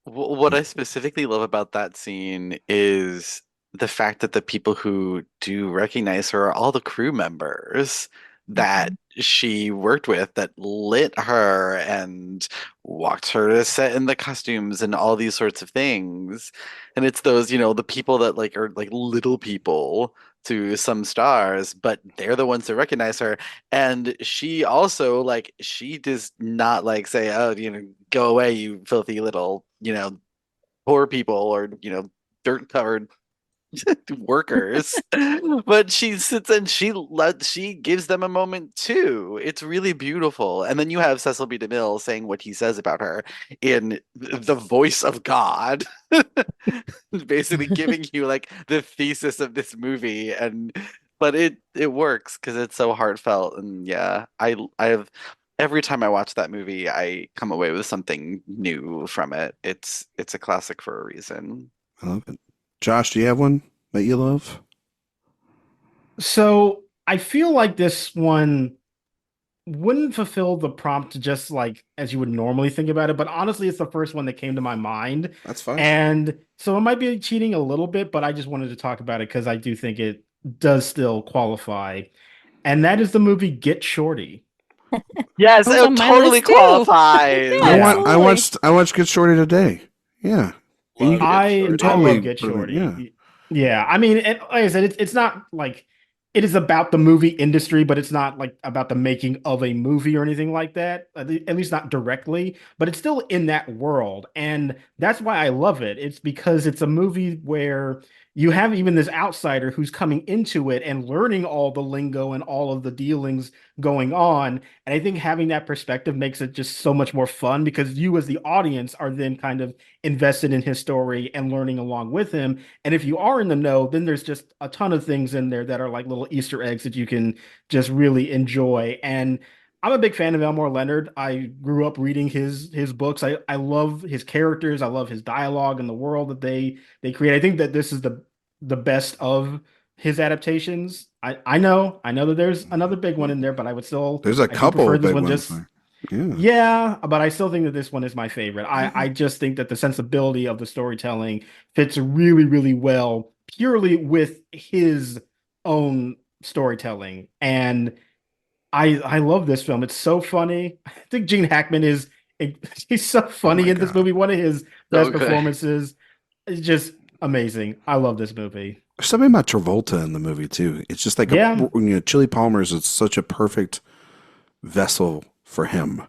What I specifically love about that scene is the fact that the people who do recognize her are all the crew members that Mhm. she worked with that lit her and walked her to set in the costumes and all these sorts of things. And it's those, the people that like are like little people to some stars, but they're the ones that recognize her. And she also like she does not like say, oh, go away, you filthy little, poor people or, dirt covered workers. But she sits and she gives them a moment too. It's really beautiful. And then you have Cecil B. DeMille saying what he says about her in the voice of God, basically giving you like the thesis of this movie. And but it works because it's so heartfelt. And yeah, I have every time I watch that movie, I come away with something new from it. It's a classic for a reason. I love it. Josh, do you have one that you love? So I feel like this one wouldn't fulfill the prompt just like as you would normally think about it, but honestly, it's the first one that came to my mind. That's fine. And so it might be cheating a little bit, but I just wanted to talk about it because I do think it does still qualify. And that is the movie Get Shorty. Yes, That was it on my totally list too. qualifies. Yeah, I absolutely. watched Get Shorty today. Yeah. And Love Get I Shorty. I totally love Get put it in, yeah. Shorty. Yeah, I mean, like I said, it's not like it is about the movie industry, but it's not like about the making of a movie or anything like that. At least not directly, but it's still in that world, and that's why I love it. It's because it's a movie where you have even this outsider who's coming into it and learning all the lingo and all of the dealings going on. And I think having that perspective makes it just so much more fun because you, as the audience, are then kind of invested in his story and learning along with him. And if you are in the know, then there's just a ton of things in there that are like little Easter eggs that you can just really enjoy. And I'm a big fan of Elmore Leonard. I grew up reading his books. I love his characters. I love his dialogue and the world that they create. I think that this is the best of his adaptations. I know that there's another big one in there, but There's a I do couple prefer of this big one ones just there. Yeah. yeah, but I still think that this one is my favorite. I just think that the sensibility of the storytelling fits really, really well, purely with his own storytelling. And I love this film. It's so funny. I think Gene Hackman is he's so Oh funny my in this God. movie. One of his So best good. performances. It's just amazing. I love this movie. There's something about Travolta in the movie too. It's just like Yeah. Chili Palmer's is such a perfect vessel for him.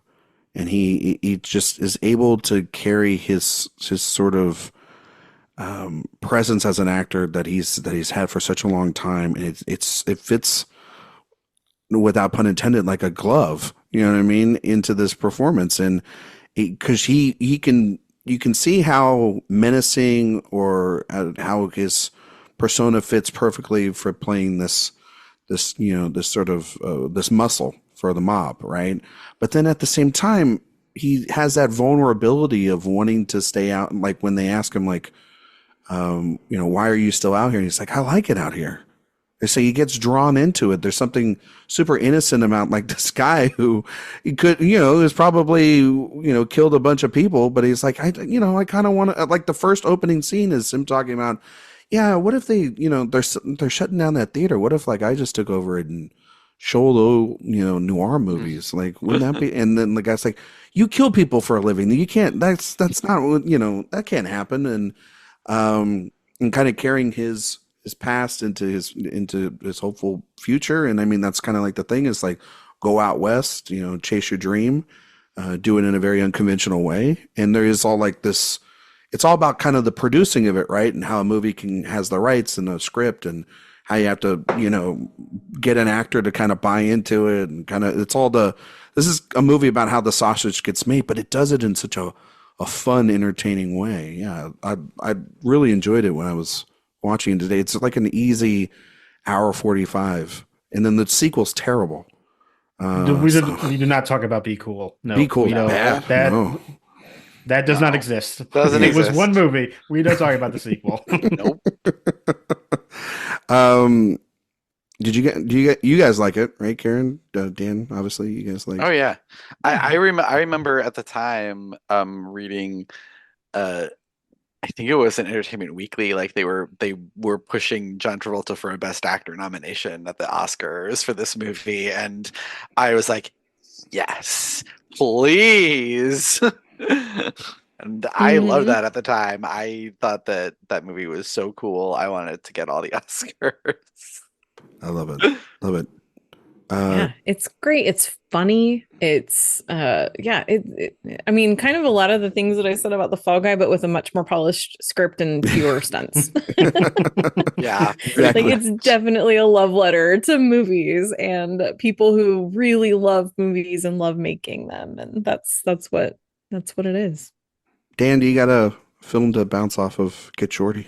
And he just is able to carry his sort of presence as an actor that he's had for such a long time, and it fits without pun intended like a glove. You know what I mean into this performance, and because he can you can see how menacing or how his persona fits perfectly for playing this sort of this muscle for the mob, right? But then at the same time, he has that vulnerability of wanting to stay out. Like when they ask him, like, why are you still out here? And he's like, I like it out here. They say he gets drawn into it. There's something super innocent about like this guy who he could, is probably, killed a bunch of people, but he's like, I kind of want to, like the first opening scene is him talking about, yeah, what if they, they're shutting down that theater. What if like I just took over it and show the, noir movies? Like, wouldn't that be? And then the guy's like, you kill people for a living. You can't, that's not, that can't happen. And kind of carrying his past into his hopeful future. And I mean, that's kind of like the thing is like go out west, chase your dream, do it in a very unconventional way. And there is all like this, it's all about kind of the producing of it, right? And how a movie has the rights and the script and how you have to, get an actor to kind of buy into it, and kind of this is a movie about how the sausage gets made, but it does it in such a fun, entertaining way. Yeah, I really enjoyed it when I was watching it today. It's like an easy hour 45, and then the sequel's terrible. We do not talk about Be Cool. No, Be Cool. We don't. No. That does not exist. Doesn't it exist. was one movie. We don't talk about the sequel. Nope. You guys like it, right, Karen? Dan, obviously, you guys like. Oh yeah, I remember at the time reading, I think it was an Entertainment Weekly, like they were pushing John Travolta for a Best Actor nomination at the Oscars for this movie, and I was like, yes, please. And I loved that at the time. I thought that movie was so cool. I wanted to get all the Oscars. I love it. Love it. Yeah, it's great. It's funny. It's I mean, kind of a lot of the things that I said about The Fall Guy, but with a much more polished script and fewer stunts. Yeah, exactly. Like, it's definitely a love letter to movies and people who really love movies and love making them, and that's what it is. Dan, do you got a film to bounce off of? Get Shorty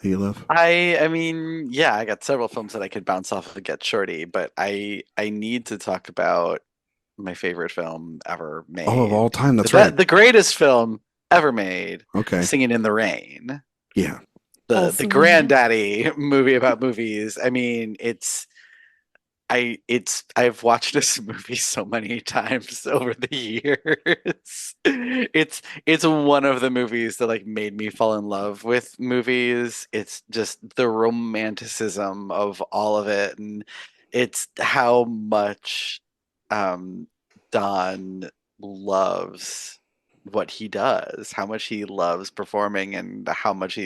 that you love? I mean, yeah, I got several films that I could bounce off of Get Shorty, but I need to talk about my favorite film ever made. Oh, of all time, that's right. The greatest film ever made. Okay. Singing in the Rain. Yeah. The granddaddy movie about movies. I mean, I've watched this movie so many times over the years. It's one of the movies that like made me fall in love with movies. It's just the romanticism of all of it, and it's how much Don loves what he does, how much he loves performing, and how much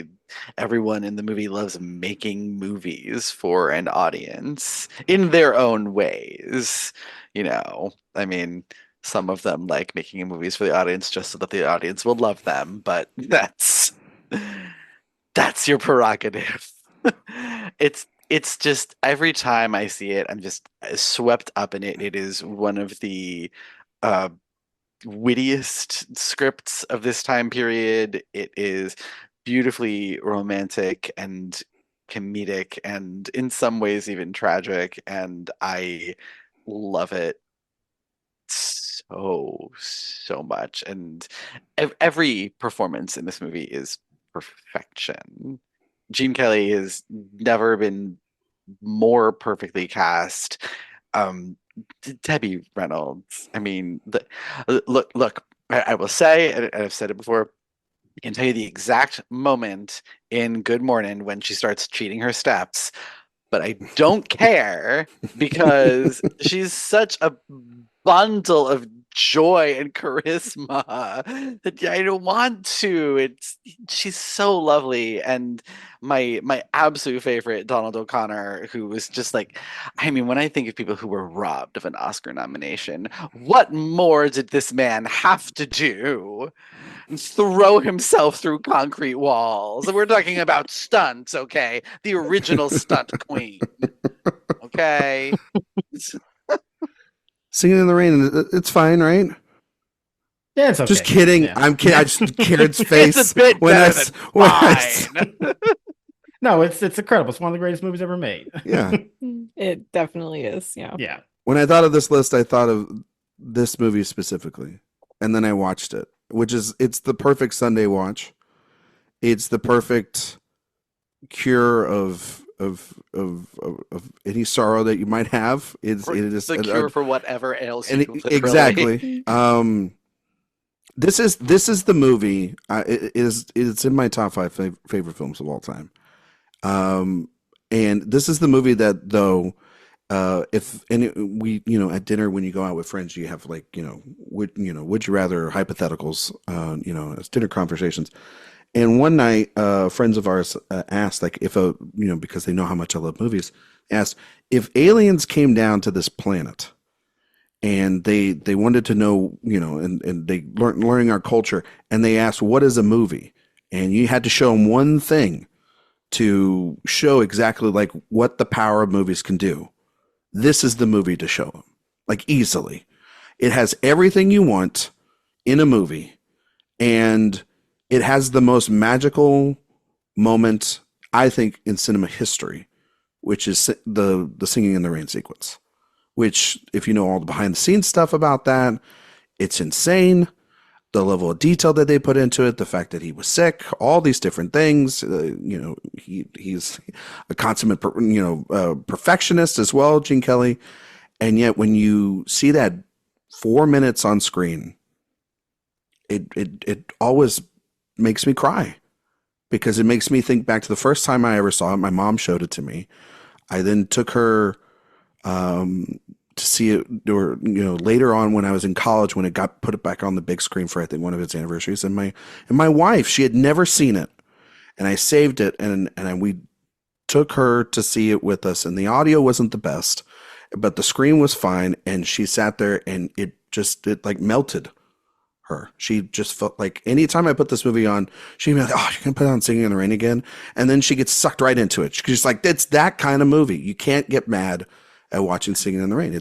everyone in the movie loves making movies for an audience in their own ways. I mean, some of them like making movies for the audience just so that the audience will love them, but that's your prerogative. It's just every time I see it, I'm just swept up in it. It is one of the wittiest scripts of this time period. It is beautifully romantic and comedic and in some ways even tragic, and I love it so much. And every performance in this movie is perfection. Gene Kelly has never been more perfectly cast. Debbie Reynolds. I mean, look. I will say, and I've said it before, I can tell you the exact moment in Good Morning when she starts cheating her steps, but I don't care because she's such a bundle of joy and charisma that I don't want to. She's so lovely, and my absolute favorite, Donald O'Connor, who was just like, I mean, when I think of people who were robbed of an Oscar nomination, what more did this man have to do? Throw himself through concrete walls. We're talking about stunts, okay? The original stunt queen, okay? Singing in the Rain, it's fine, right? Yeah, it's okay. Just kidding. Yeah. I'm kidding. I just Karen's face. It's a bit better than fine. No, it's incredible. It's one of the greatest movies ever made. Yeah. It definitely is. Yeah. Yeah. When I thought of this list, I thought of this movie specifically, and then I watched it, it's the perfect Sunday watch. It's the perfect cure of any sorrow that you might have. It is the cure for whatever ails you. Exactly. This is the movie. It's in my top 5 favorite films of all time. And this is the movie that, though, we at dinner, when you go out with friends, you have like would you rather hypotheticals as dinner conversations. And one night, friends of ours asked, like, if because they know how much I love movies, asked if aliens came down to this planet and they wanted to know, and they learning our culture, and they asked, what is a movie? And you had to show them one thing to show exactly like what the power of movies can do. This is the movie to show them, like easily. It has everything you want in a movie, and it has the most magical moment, I think, in cinema history, which is the Singing in the Rain sequence. Which, if you know all the behind the scenes stuff about that, it's insane. The level of detail that they put into it, the fact that he was sick, all these different things. He's a consummate, perfectionist as well, Gene Kelly. And yet, when you see that 4 minutes on screen, it always makes me cry, because it makes me think back to the first time I ever saw it. My mom showed it to me. I then took her to see it, or later on when I was in college, when it got put it back on the big screen for I think one of its anniversaries, and my wife, she had never seen it, and I saved it, and we took her to see it with us, and the audio wasn't the best, but the screen was fine, and she sat there, and it like melted her. She just felt like anytime I put this movie on, she'd be like, "Oh, you're gonna put on Singing in the Rain again," and then she gets sucked right into it. She's like, "It's that kind of movie. You can't get mad at watching Singing in the Rain."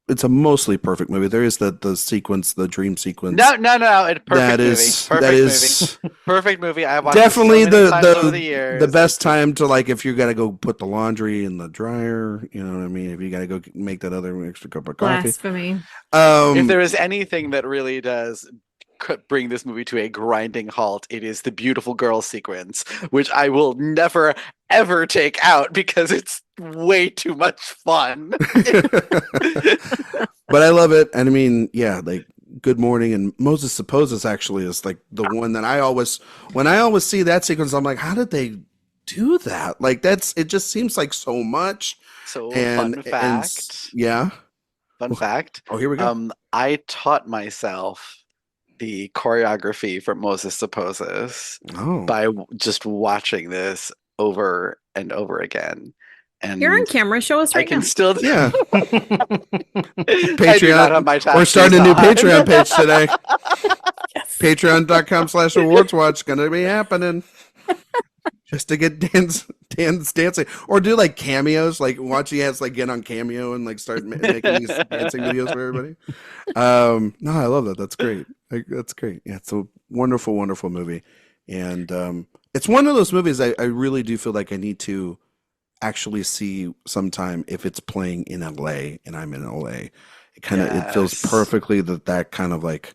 It's a mostly perfect movie. There is the sequence, the dream sequence. No. It's perfect movie. I watched definitely it so many times over the years. The best time to, like, if you got to go put the laundry in the dryer, you know what I mean? If you got to go make that other extra cup of coffee. Blasphemy. If there is anything that really does bring this movie to a grinding halt, it is the beautiful girl sequence, which I will never ever take out because it's way too much fun. But I love it. And I mean, yeah, like Good Morning and Moses Supposes actually is like the one that when I always see that sequence, I'm like, how did they do that? Like, it just seems like so much. So fun fact. Fun fact. Oh, here we go. I taught myself the choreography for Moses Supposes by just watching this over and over again. And you're on camera. Show us right now. I can still Patreon. We're starting a new Patreon page today. Yes. Patreon.com/AwardsWatch gonna be happening. Just to get Dan's dancing, or do like cameos, like watch he has like get on Cameo and like start making these dancing videos for everybody. No, I love that. That's great. That's great. Yeah, it's a wonderful, wonderful movie, and it's one of those movies I really do feel like I need to actually see sometime if it's playing in LA and I'm in LA. It feels perfectly that kind of like,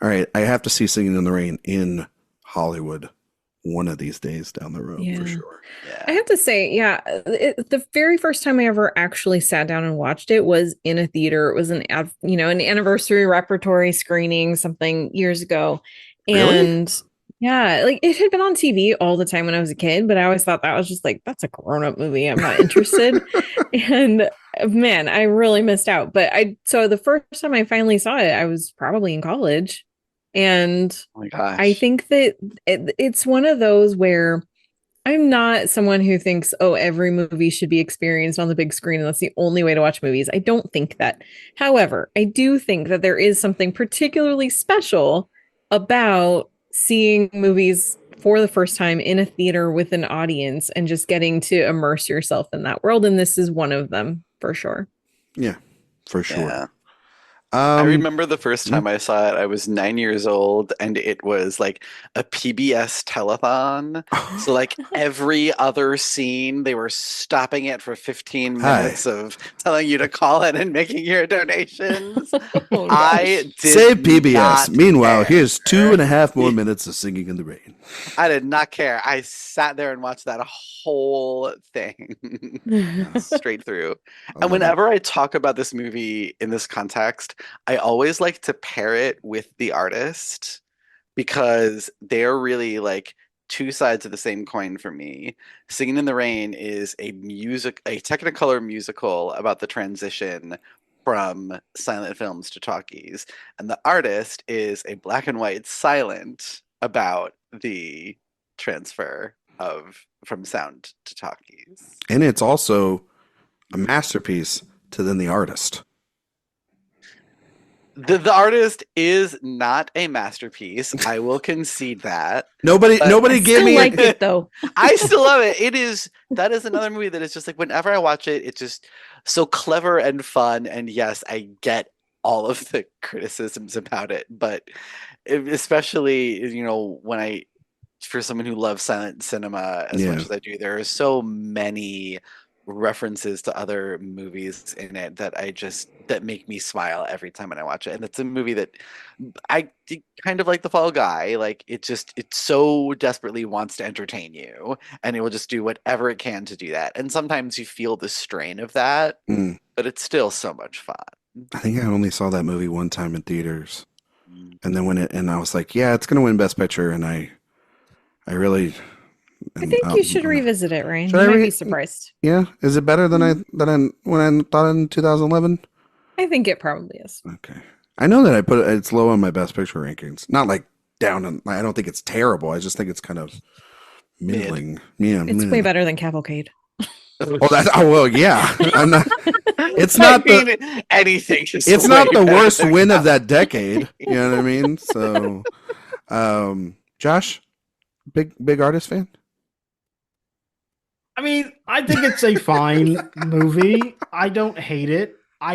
all right, I have to see Singing in the Rain in Hollywood one of these days down the road for sure. Yeah. I have to say, the very first time I ever actually sat down and watched it was in a theater. It was an anniversary repertory screening something years ago. And yeah, like it had been on TV all the time when I was a kid, but I always thought that was just like, that's a grown-up movie. I'm not interested. And man, I really missed out. But so the first time I finally saw it, I was probably in college. And oh my gosh. I think that it's one of those where I'm not someone who thinks, oh, every movie should be experienced on the big screen and that's the only way to watch movies. I don't think that. However, I do think that there is something particularly special about seeing movies for the first time in a theater with an audience and just getting to immerse yourself in that world. And this is one of them for sure. Yeah, for sure. Yeah. I remember the first time I saw it, I was 9 years old, and it was like a PBS telethon. So like every other scene, they were stopping it for 15 minutes of telling you to call in and making your donations. I did save PBS. Meanwhile, care. Here's 2.5 more minutes of Singing in the Rain. I did not care. I sat there and watched that whole thing straight through. And whenever I talk about this movie in this context, I always like to pair it with the artist because they're really like two sides of the same coin for me. Singing in the Rain is a Technicolor musical about the transition from silent films to talkies. And the artist is a black and white silent about the transfer from sound to talkies. And it's also a masterpiece to then the artist. The artist is not a masterpiece. I will concede that. Nobody I give still me like it though. I still love it. That is another movie that is just like whenever I watch it, it's just so clever and fun. And yes, I get all of the criticisms about it, but especially, when for someone who loves silent cinema as much as I do, there are so many references to other movies in it that make me smile every time when I watch it. And it's a movie that kind of like The Fall Guy, like it so desperately wants to entertain you, and it will just do whatever it can to do that. And sometimes you feel the strain of that, but it's still so much fun. I think I only saw that movie one time in theaters, Mm. and then and I was like, yeah, it's gonna win Best Picture, and I really. I think you should revisit it, Ryan. Should You I might be surprised. Yeah, is it better than when I thought in 2011? I think it probably is. Okay, I know that I put it's low on my Best Picture rankings. Not like down, I don't think it's terrible. I just think it's kind of middling. Yeah, It's way better than Cavalcade. Well, yeah. I'm not. It's not anything. It's not the worst win of that decade. You know what I mean? So, Josh, big artist fan. I mean, I think it's a fine movie. I don't hate it. I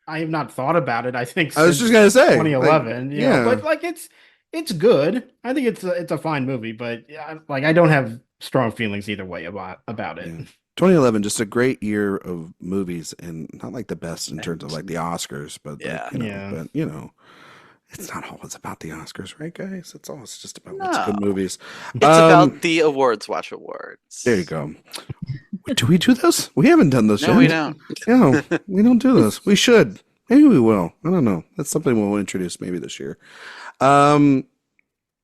have not thought about it. I think I was just gonna say 2011. Like, yeah, but like it's good. I think it's a fine movie, but I don't have strong feelings either way about it. Yeah. 2011, just a great year of movies, and not like the best in terms of like the Oscars, but it's not always about the Oscars, right, guys? It's always just about what's good movies. It's about the AwardsWatch Awards. There you go. Do we do those? We haven't done those yet. No, we don't. No, we don't do this. We should. Maybe we will. I don't know. That's something we'll introduce maybe this year.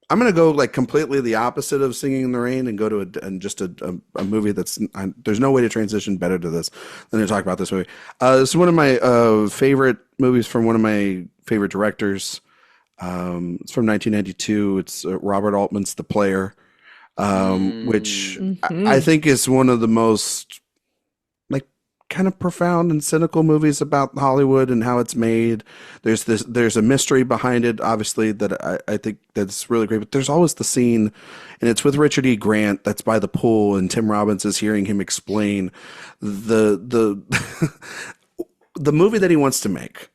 I'm going to go like completely the opposite of Singing in the Rain and go to a movie that's there's no way to transition better to this than to talk about this movie. This is one of my favorite movies from one of my favorite directors. It's from 1992. It's Robert Altman's The Player, which I think is one of the most like kind of profound and cynical movies about Hollywood and how it's made. There's a mystery behind it, obviously, that I think that's really great. But there's always the scene, and it's with Richard E. Grant that's by the pool, and Tim Robbins is hearing him explain the the movie that he wants to make.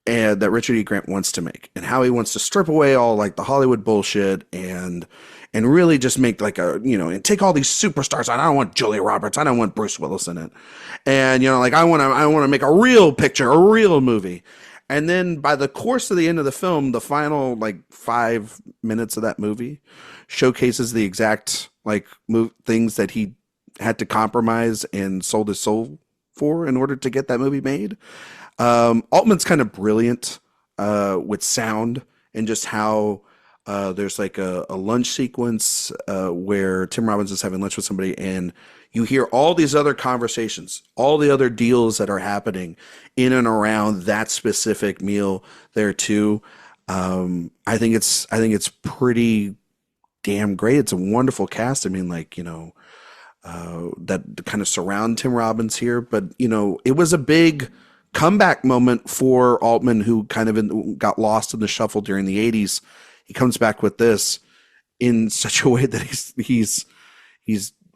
And that Richard E. Grant wants to make, and how he wants to strip away all like the Hollywood bullshit and really just make like and take all these superstars. I don't want Julia Roberts. I don't want Bruce Willis in it. And like I want to make a real picture, a real movie. And then by the course of the end of the film, the final like 5 minutes of that movie showcases the exact like things that he had to compromise and sold his soul for in order to get that movie made. Altman's kind of brilliant with sound and just how there's like a lunch sequence where Tim Robbins is having lunch with somebody, and you hear all these other conversations, all the other deals that are happening in and around that specific meal there too. I think it's pretty damn great. It's a wonderful cast. I mean, like, that kind of surround Tim Robbins here, but it was a big comeback moment for Altman, who kind of got lost in the shuffle during the 80s. He comes back with this in such a way that he's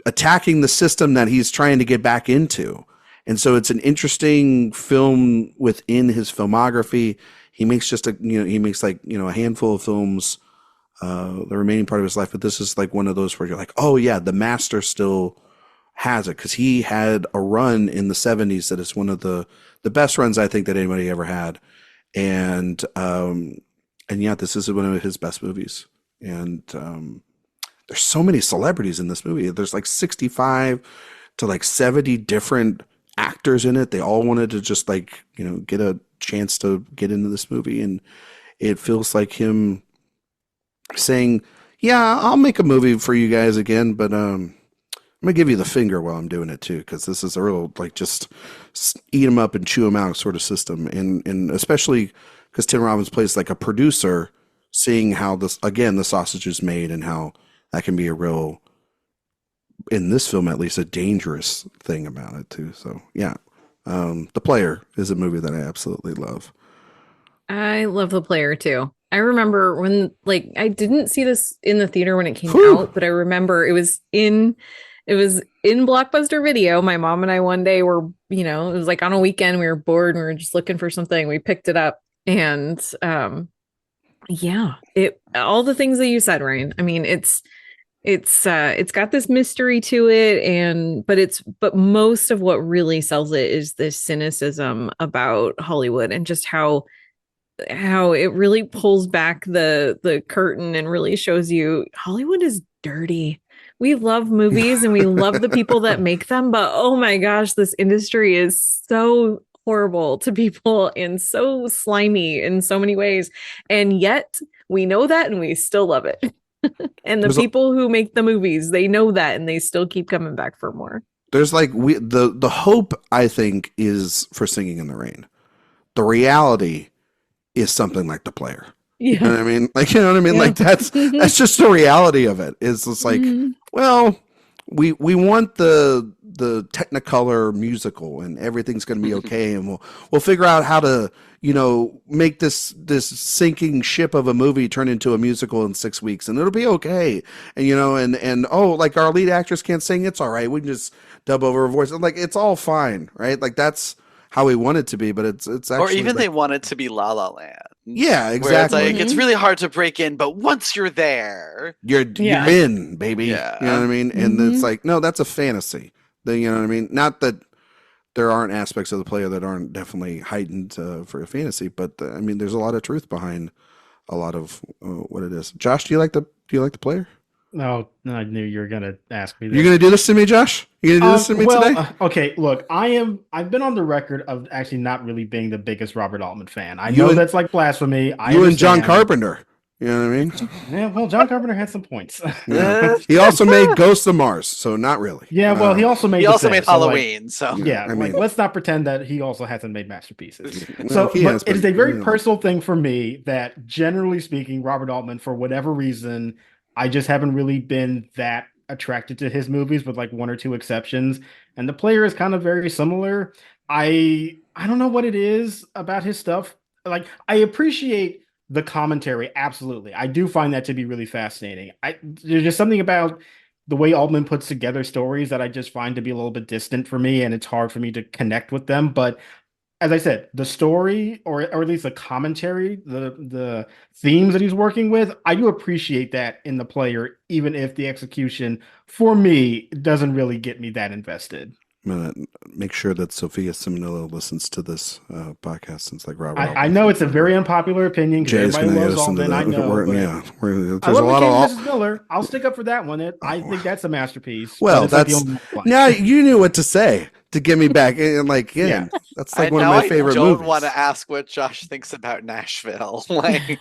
attacking the system that he's trying to get back into. And so it's an interesting film within his filmography. He makes a handful of films the remaining part of his life, but this is like one of those where you're like, oh yeah, the master still has it, because he had a run in the 70s that is one of the best runs I think that anybody ever had. And yeah, this is one of his best movies. And there's so many celebrities in this movie. There's like 65 to like 70 different actors in it. They all wanted to just like, get a chance to get into this movie. And it feels like him saying, yeah, I'll make a movie for you guys again, but I'm gonna give you the finger while I'm doing it too, because this is a real like just eat them up and chew them out sort of system, and especially because Tim Robbins plays like a producer, seeing how the sausage is made and how that can be a real, in this film at least, a dangerous thing about it too. So yeah, The Player is a movie that I absolutely love. I love The Player too. I remember when, like, I didn't see this in the theater when it came Whew. out, but I remember it was in Blockbuster Video. My mom and I one day were, it was like on a weekend, we were bored and we were just looking for something. We picked it up and yeah, all the things that you said, Ryan. I mean, it's got this mystery to it, but most of what really sells it is this cynicism about Hollywood and just how it really pulls back the curtain and really shows you Hollywood is dirty. We love movies and we love the people that make them, but oh my gosh, this industry is so horrible to people and so slimy in so many ways. And yet we know that and we still love it. And the people who make the movies, they know that and they still keep coming back for more. There's like the hope, I think, is for Singing in the Rain. The reality is something like The Player. Yeah. You know what I mean? Like, you know what I mean? Yeah. Like that's just the reality of it. It's just like, well, we want the Technicolor musical and everything's going to be okay, and we'll figure out how to, make this sinking ship of a movie turn into a musical in 6 weeks, and it'll be okay. And and oh, like our lead actress can't sing, it's all right. We can just dub over her voice. And like it's all fine, right? Like that's how we want it to be, but it's actually, or even like, they want it to be La La Land. Yeah, exactly. Where it's like it's really hard to break in, but once you're there, you're in, baby. Yeah. You know what I mean? And it's like, no, that's a fantasy. You know what I mean? Not that there aren't aspects of The Player that aren't definitely heightened for a fantasy, but I mean, there's a lot of truth behind a lot of what it is. Josh, do you like the Player? No, I knew you were gonna ask me this. You're gonna do this to me, Josh? You gonna do this to me today? Okay, look, I've been on the record of actually not really being the biggest Robert Altman fan. I know that's like blasphemy. You and John Carpenter. You know what I mean? Yeah, well, John Carpenter had some points. Yeah. He also made Ghosts of Mars, so not really. Yeah, well, he also made Halloween. So yeah, I mean, let's not pretend that he also hasn't made masterpieces. But it is a very personal thing for me that, generally speaking, Robert Altman, for whatever reason, I just haven't really been that attracted to his movies, with like one or two exceptions. And The Player is kind of very similar. I don't know what it is about his stuff. Like, I appreciate the commentary, absolutely. I do find that to be really fascinating. There's just something about the way Altman puts together stories that I just find to be a little bit distant for me, and it's hard for me to connect with them. But as I said, the story, or at least the commentary, the themes that he's working with, I do appreciate that in The Player, even if the execution, for me, doesn't really get me that invested. I'm going to make sure that Sophia Simonillo listens to this podcast, since like Robert. I know it's a very unpopular opinion because everybody loves Altman. I know. There's I love a lot of Mrs. Miller. I'll stick up for that one. I think that's a masterpiece. Well, that's now you knew what to say to get me back, and like that's like one of my favorite movies. I don't want to ask what Josh thinks about Nashville. Like,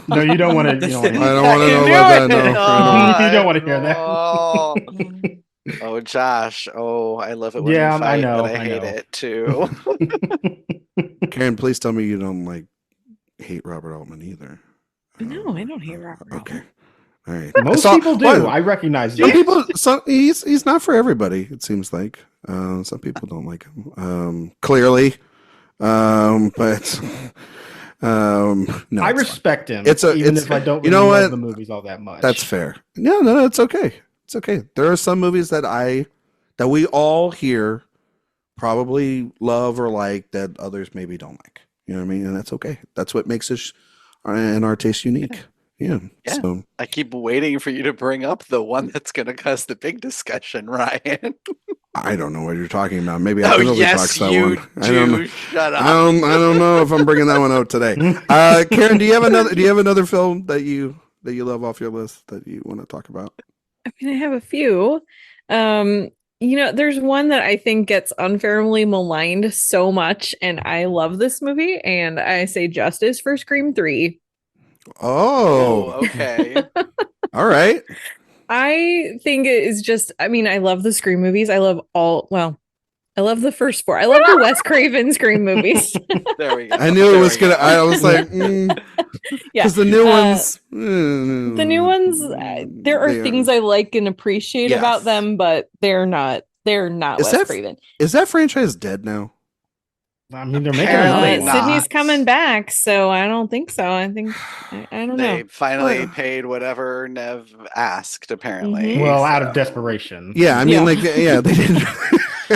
no, you don't want to. I don't want to know about that. No, you don't want to hear that. Oh, Josh. Oh, I love it when you fight, I know, but I hate it too. Karen, please tell me you don't hate Robert Altman either. No, I don't hate Robert Altman. Okay. All right. Most people do. I recognize that. He's not for everybody, it seems like. Some people don't like him. Clearly. But no. I respect him. Even if I don't really love the movies all that much. That's fair. No, it's okay. It's okay. There are some movies that we all here probably love or like that others maybe don't like. You know what I mean? And that's okay. That's what makes us and our taste unique. Yeah. So I keep waiting for you to bring up the one that's going to cause the big discussion, Ryan. I don't know what you're talking about. Maybe I can talk that one. I don't know. Shut up. I don't know if I'm bringing that one out today. Karen, do you have another film that you love off your list that you want to talk about? I mean, I have a few. There's one that I think gets unfairly maligned so much, and I love this movie, and I say justice for Scream 3. Oh, okay. All right. I think it is just, I mean, I love the Scream movies. I love I love the first four. I love the Wes Craven Scream movies. There we go. I knew it was gonna. I was like, yeah, because the new ones. There are things I like and appreciate about them, but they're not Wes Craven. Is that franchise dead now? I mean, they're making Apparently another one. not. Sydney's coming back, so I don't think so. I think I don't They know. finally paid whatever Nev asked, apparently. Mhm. Well, out of so. desperation. Yeah, I mean, Yeah. they didn't.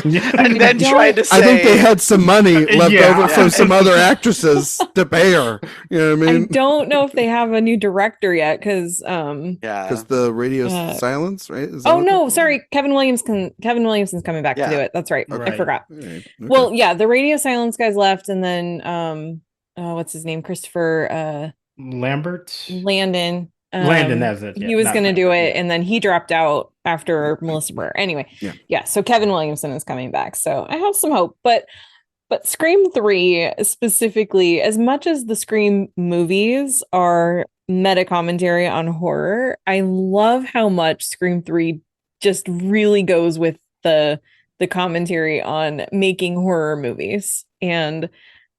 Yeah. And then Don't- tried to say, I think they had some money left Yeah. over from some other actresses to pay her. You know what I I mean? don't know if they have a new director yet because yeah. Because the radio silence, right? Is that oh what they're no, called? sorry, Kevin Williamson's coming back Yeah. to do it. That's right. Right. I forgot. All right, okay. Well, yeah, the radio silence guys left, and then what's his name? Christopher Lambert. Landon. Landon, that's it. He Yeah, was not going to do Lambert, it, yeah. and then he dropped out after Melissa Burr. Anyway, Yeah. So Kevin Williamson is coming back, so I have some hope. But Scream 3 specifically, as much as the Scream movies are meta commentary on horror, I love how much Scream 3 just really goes with the commentary on making horror movies and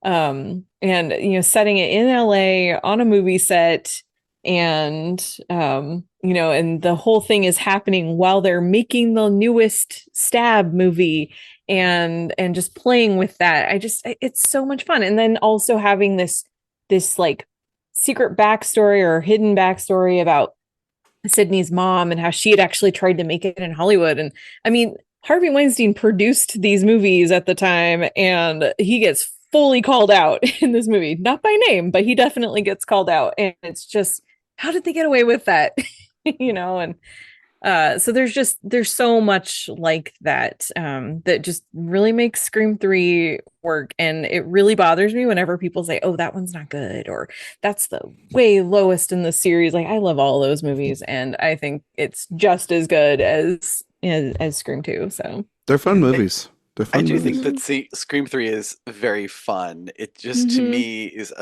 setting it in LA on a movie set, and and the whole thing is happening while they're making the newest Stab movie, and just playing with that. It's so much fun. And then also having this like secret backstory or hidden backstory about Sydney's mom and how she had actually tried to make it in Hollywood. And I mean, Harvey Weinstein produced these movies at the time, and he gets fully called out in this movie, not by name, but he definitely gets called out. And it's just, how did they get away with that? So there's so much like that that just really makes Scream 3 work. And it really bothers me whenever people say, oh, that one's not good, or that's the way lowest in the series. Like, I love all those movies, and I think it's just as good as Scream 2. So They're fun movies. They're fun I do movies. think that Scream 3 is very fun. It just, to me, is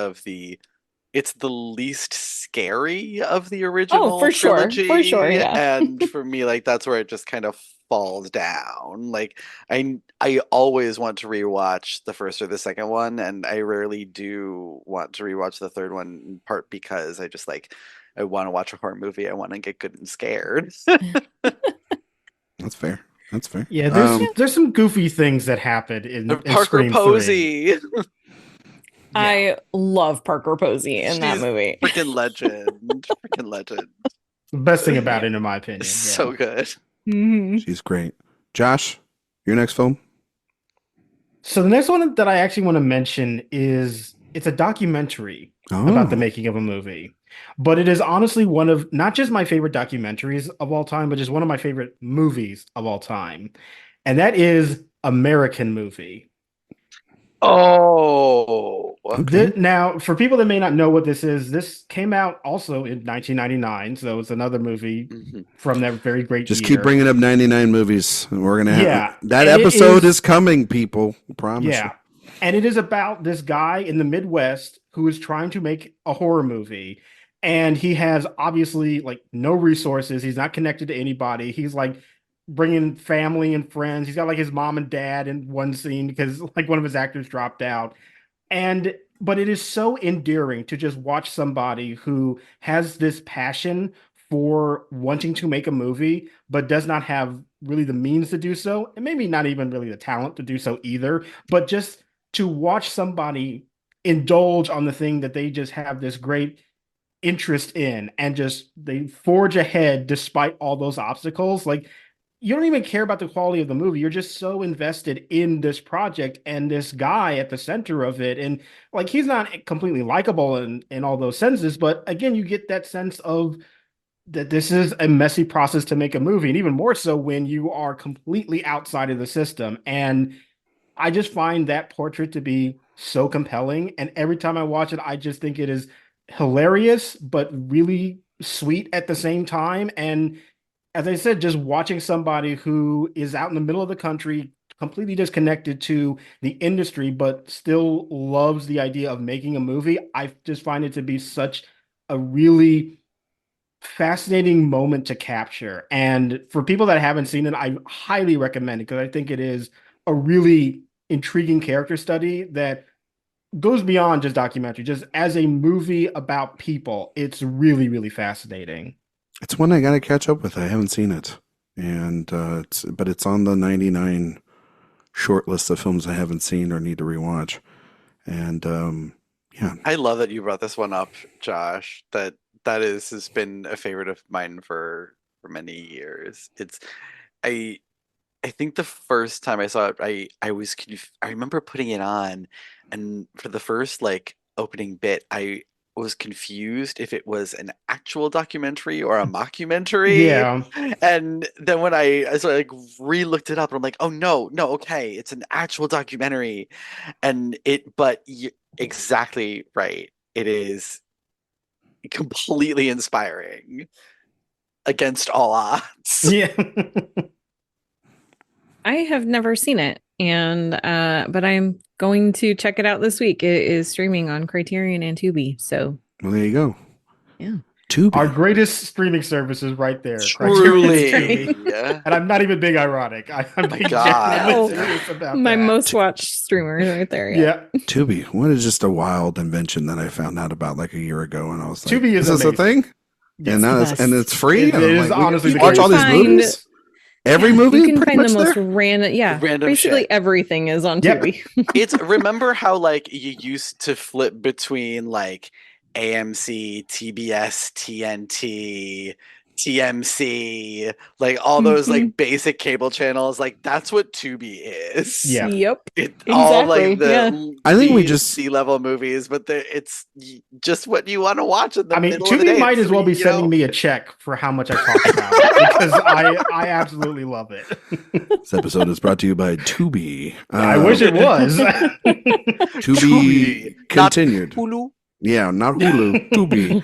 it's the least scary of the original for sure, trilogy. yeah. And for me, like, that's where it just kind of falls down. Like, I always want to rewatch the first or the second one, and I rarely do want to rewatch the third one, in part because I just I want to watch a horror movie. I want to get good and scared. That's fair. That's fair. Yeah, there's some goofy things that happen in Parker Scream 3. Posey. I love Parker Posey in that movie. Freaking legend. Freaking legend. The best thing about it, in my opinion. So good. Mm-hmm. She's great. Josh, your next film? So the next one that I actually want to mention it's a documentary about the making of a movie. But it is honestly one of not just my favorite documentaries of all time, but just one of my favorite movies of all time. And that is American Movie. Oh, okay. Now, for people that may not know what this came out also in 1999. So it's another movie from that very great Just year. keep bringing up 99 movies. We're going to have that and episode is coming, people. I promise you. And it is about this guy in the Midwest who is trying to make a horror movie. And he has obviously like no resources. He's not connected to anybody. He's like bringing family and friends. He's got like his mom and dad in one scene because like one of his actors dropped out. But it is so endearing to just watch somebody who has this passion for wanting to make a movie, but does not have really the means to do so. And maybe not even really the talent to do so either, but just to watch somebody indulge on the thing that they just have this great interest in, and just they forge ahead despite all those obstacles. Like, you don't even care about the quality of the movie. You're just so invested in this project and this guy at the center of it. And like, he's not completely likable in all those senses, but again, you get that sense of that this is a messy process to make a movie, and even more so when you are completely outside of the system. And I just find that portrait to be so compelling. And every time I watch it, I just think it is hilarious, but really sweet at the same time. And as I said, just watching somebody who is out in the middle of the country, completely disconnected to the industry, but still loves the idea of making a movie, I just find it to be such a really fascinating moment to capture. And for people that haven't seen it, I highly recommend it, because I think it is a really intriguing character study that goes beyond just documentary. Just as a movie about people, it's really, really fascinating. It's one I got to catch up with. I haven't seen it. And it's on the 99 short list of films I haven't seen or need to rewatch. And yeah, I love that you brought this one up, Josh. Has been a favorite of mine for many years. I I think the first time I saw it, I remember putting it on, and for the first like opening bit, I was confused if it was an actual documentary or a mockumentary. Yeah. And then when I like re-looked it up, and I'm like, oh no, no, okay, it's an actual documentary, and but you exactly right. It is completely inspiring against all odds. Yeah. I have never seen it, and but I'm going to check it out this week. It is streaming on Criterion and Tubi, so well, there you go. yeah. Tubi. Our greatest streaming service is right there. Truly. Criterion Tubi. Yeah. And I'm not even being ironic. I'm being God. genuinely No. serious about My that. most watched streamer right there. Yeah. Tubi. What is just a wild invention that I found out about like a year ago, and I was like, Tubi is this a amazing. thing? Yes. And now Yes. it's free. It And I'm is like, honestly you the watch greatest. all these You can movies. Every movie, You can pretty find much the most there? Random basically shit. everything is on Yep. Tubi. Remember how like you used to flip between like AMC, TBS, TNT, TMC, like all those like basic cable channels, like that's what Tubi is. Yeah. Yep. All like Exactly, yeah. I think we B, just- C-level movies, but it's just what you want to watch in the I mean, middle of the Tubi day. might It's as well be you know? sending me a check for how much I talk about it because I absolutely love it. This episode is brought to you by Tubi. I wish it was. To be Not continued. Hulu. Yeah, not Hulu. Tubi.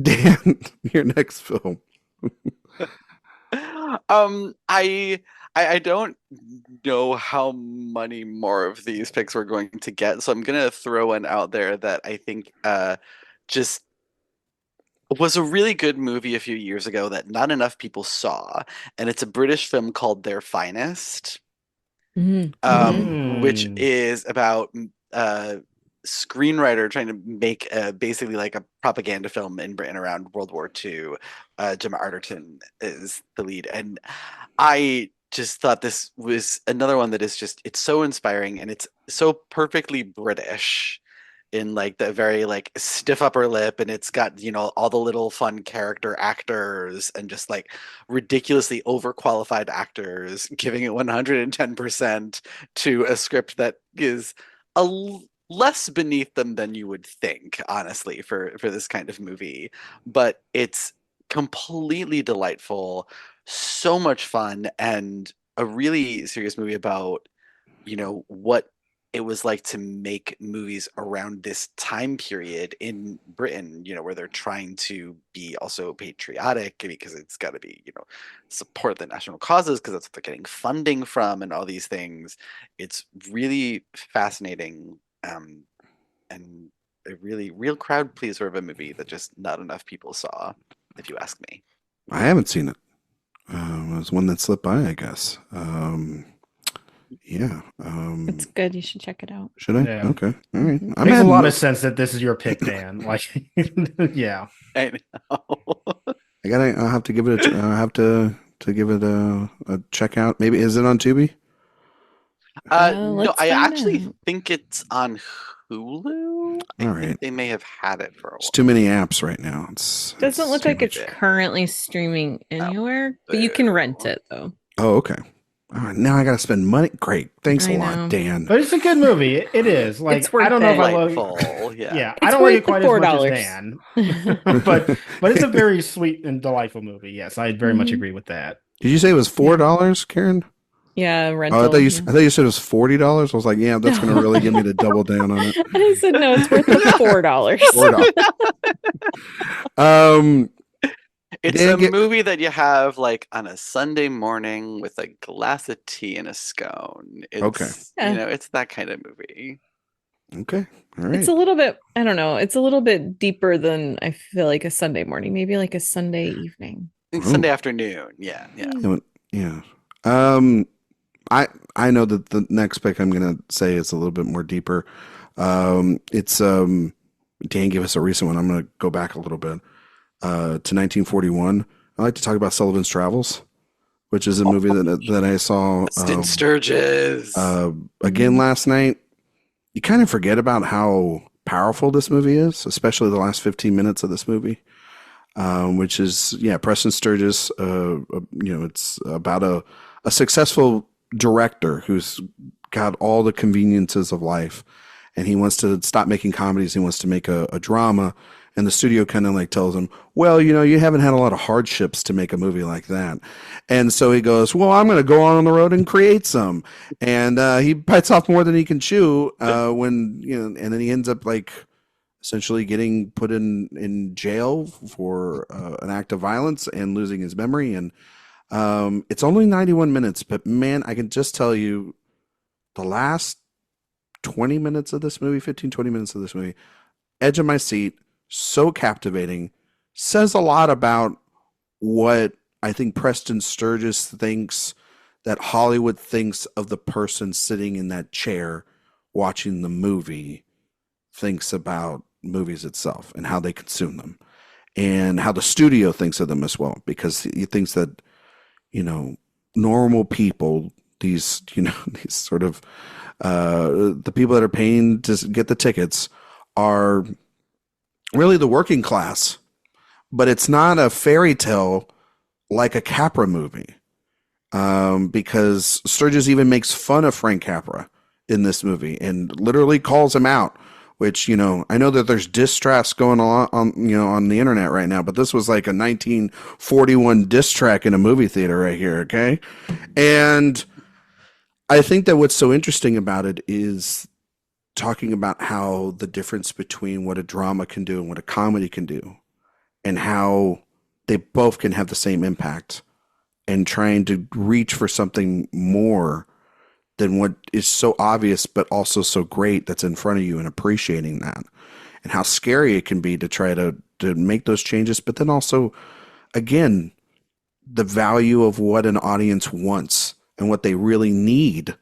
Dan, your next film. I don't know how many more of these picks we're going to get, so I'm gonna throw one out there that I think just was a really good movie a few years ago that not enough people saw, and it's a British film called Their Finest, which is about screenwriter trying to make basically like a propaganda film in Britain around World War II. Gemma Arterton is the lead, and I just thought this was another one that is it's so inspiring, and it's so perfectly British in like the very like stiff upper lip, and it's got all the little fun character actors and just like ridiculously overqualified actors giving it 110% to a script that is less beneath them than you would think, honestly, for this kind of movie. But it's completely delightful, so much fun, and a really serious movie about what it was like to make movies around this time period in Britain, where they're trying to be also patriotic because it's got to be, support the national causes because that's what they're getting funding from and all these things. It's really fascinating, and a really real crowd pleaser of a movie that just not enough people saw, if you ask me. I haven't seen it. It was one that slipped by, I guess. Yeah. It's good. You should check it out. Should I? Yeah. Okay. All right. Makes I'm a adding- lot of sense that this is your pick, Dan. Like, yeah. I know. I'll have to give it I have to give it a check out. Maybe is it on Tubi? No, Let's I find actually out. think it's on Hulu. I All think right. they may have had it for a It's while. too many apps right now. Doesn't look like it's much it. currently streaming anywhere, but you can rent it though. Oh, okay. All right. Now I got to spend money. Great. Thanks I a know. lot, Dan. But it's a good movie. It is. Like, It's worth I don't know if I Delightful, love yeah. Yeah, It's I don't like it worth quite the as much $4. as Dan. but it's a very sweet and delightful movie. Yes, I very much Mhm. agree with that. Did you say it was $4, Karen? Yeah, rental. Oh, I thought you yeah. said it was $40. I was like, yeah, that's going to really get me to double down on it. I said no, it's worth the $4. $4. It's Dan, a get- movie that you have like on a Sunday morning with a glass of tea and a scone. It's, Okay. Yeah. it's that kind of movie. Okay. All right. It's a little bit, I don't know, it's a little bit deeper than I feel like a Sunday morning, maybe like a Sunday evening. It's Ooh. Sunday afternoon. Yeah. Yeah. I know that the next pick I'm gonna say is a little bit more deeper. It's Dan gave us a recent one. I'm gonna go back a little bit to 1941. I like to talk about Sullivan's Travels which is a movie that I saw Stint Sturgis. again last night. You kind of forget about how powerful this movie is, especially the last 15 minutes of this movie, which is, Preston Sturges. It's about a successful director who's got all the conveniences of life, and he wants to stop making comedies. He wants to make a drama. And the studio kind of like tells him, well, you haven't had a lot of hardships to make a movie like that. And so he goes, well, I'm going to go on the road and create some. And he bites off more than he can chew and then he ends up like essentially getting put in jail for an act of violence and losing his memory. And it's only 91 minutes, but man, I can just tell you the last 20 minutes of this movie, 15, 20 minutes of this movie, edge of my seat. So captivating, says a lot about what I think Preston Sturges thinks that Hollywood thinks of the person sitting in that chair watching the movie, thinks about movies itself and how they consume them, and how the studio thinks of them as well, because he thinks that, normal people, these sort of the people that are paying to get the tickets are really the working class, but it's not a fairy tale like a Capra movie, because Sturges even makes fun of Frank Capra in this movie and literally calls him out, which, I know that there's diss tracks going on the internet right now, but this was like a 1941 diss track in a movie theater right here. Okay. And I think that what's so interesting about it is talking about how the difference between what a drama can do and what a comedy can do, and how they both can have the same impact, and trying to reach for something more than what is so obvious but also so great that's in front of you, and appreciating that, and how scary it can be to try to make those changes, but then also, again, the value of what an audience wants and what they really need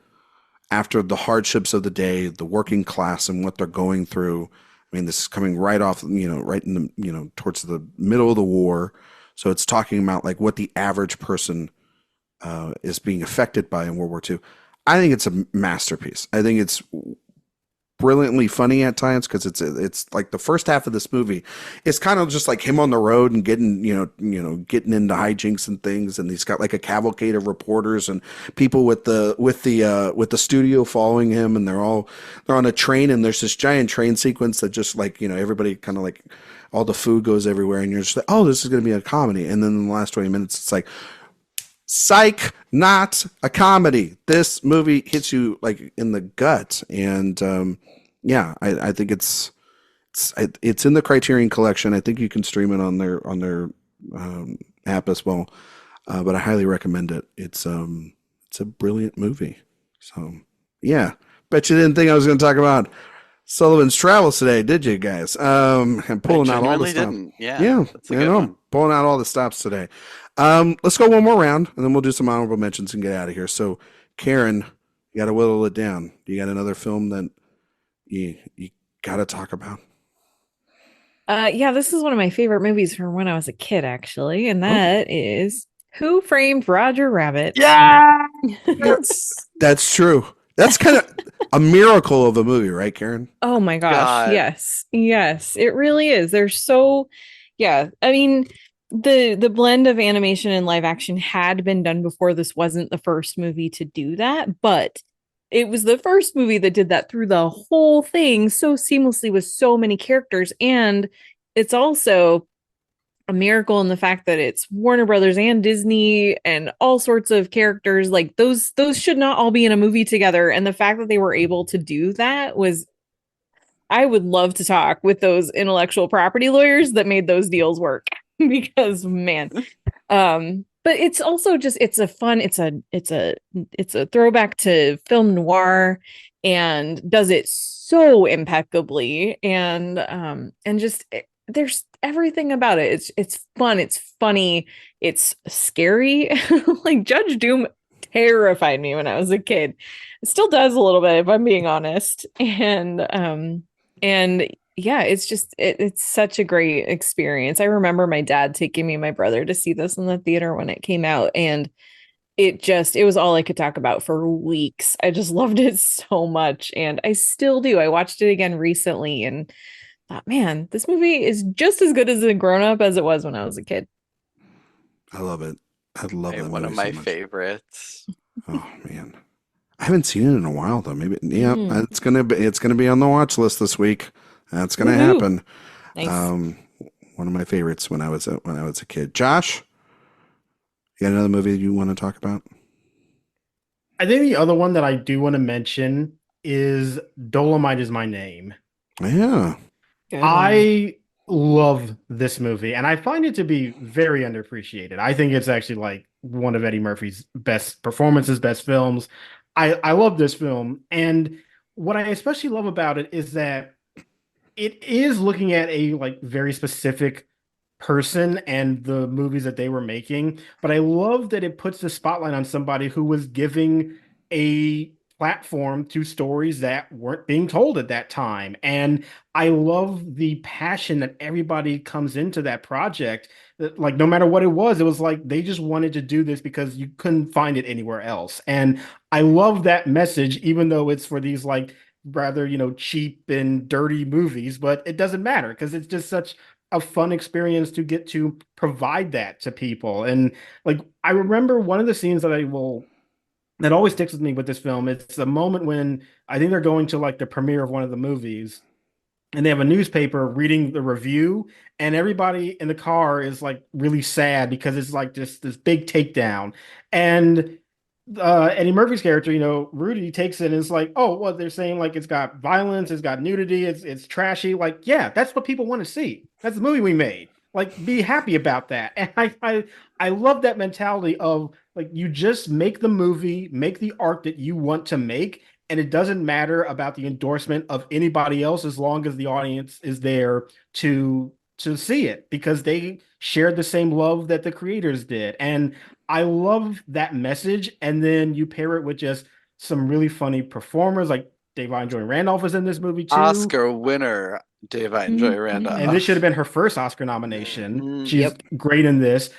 after the hardships of the day, the working class and what they're going through. I mean, this is coming right off, right in the, towards the middle of the war. So it's talking about like what the average person is being affected by in World War II. I think it's a masterpiece. I think it's brilliantly funny at times, because it's like the first half of this movie is kind of just like him on the road and getting getting into hijinks and things, and he's got like a cavalcade of reporters and people with the studio following him, and they're on a train, and there's this giant train sequence that just like everybody kind of like all the food goes everywhere, and you're just like, oh, this is going to be a comedy. And then in the last 20 minutes it's like, psych, not a comedy. This movie hits you like in the gut. And I think it's in the Criterion Collection. I think you can stream it on their app as well, but I highly recommend it. It's a brilliant movie. So bet you didn't think I was going to talk about Sullivan's Travels today, did you guys? I'm pulling out all the stuff. That's a good one. Pulling out all the stops today. Let's go one more round, and then we'll do some honorable mentions and get out of here. So, Karen, you got to whittle it down. You got another film that you got to talk about? This is one of my favorite movies from when I was a kid, actually, and that is Who Framed Roger Rabbit? Yeah, that's true. That's kind of a miracle of a movie, right, Karen? Oh my gosh, God. yes, it really is. I mean, the blend of animation and live action had been done before. This wasn't the first movie to do that, but it was the first movie that did that through the whole thing so seamlessly with so many characters. And it's also a miracle in the fact that it's Warner Brothers and Disney and all sorts of characters. Like those should not all be in a movie together. And the fact that they were able to do that was, I would love to talk with those intellectual property lawyers that made those deals work. Because man, but it's also just it's a throwback to film noir, and does it so impeccably, and just there's everything about it. It's fun, it's funny, it's scary. Like Judge Doom terrified me when I was a kid. It still does a little bit, if I'm being honest. And yeah, it's just it's such a great experience. I remember my dad taking me and my brother to see this in the theater when it came out, and it was all I could talk about for weeks. I just loved it so much, and I still do. I watched it again recently and thought, man, this movie is just as good as a grown-up as it was when I was a kid. I love it. I love that One of movie my so much. favorites. Oh man, I haven't seen it in a while though. Maybe Mm. it's gonna be on the watch list this week. That's gonna Woohoo. happen. Nice. One of my favorites when I was a kid. Josh, you got another movie you want to talk about? I think the other one that I do want to mention is Dolomite Is My Name. Yeah. Good one. I love this movie, and I find it to be very underappreciated. I think it's actually like one of Eddie Murphy's best performances, best films. I love this film, and what I especially love about it is that it is looking at a like very specific person and the movies that they were making, but I love that it puts the spotlight on somebody who was giving a platform to stories that weren't being told at that time. And I love the passion that everybody comes into that project. Like no matter what it was like they just wanted to do this because you couldn't find it anywhere else. And I love that message, even though it's for these like rather, cheap and dirty movies, but it doesn't matter because it's just such a fun experience to get to provide that to people. And like I remember one of the scenes that always sticks with me with this film. It's a moment when I think they're going to like the premiere of one of the movies and they have a newspaper reading the review, and everybody in the car is like really sad because it's like just this big takedown. And Eddie Murphy's character, Rudy takes it and it's like, oh, well, they're saying like it's got violence, it's got nudity, it's trashy. Like, yeah, that's what people want to see. That's the movie we made. Like, be happy about that. And I love that mentality of like you just make the movie, make the art that you want to make, and it doesn't matter about the endorsement of anybody else as long as the audience is there to see it because they shared the same love that the creators did. And I love that message. And then you pair it with just some really funny performers, like Davine Joy Randolph is in this movie too. Oscar winner, Davine Joy Mhm. Randolph. And this should have been her first Oscar nomination. Mhm. She's Yep. great in this.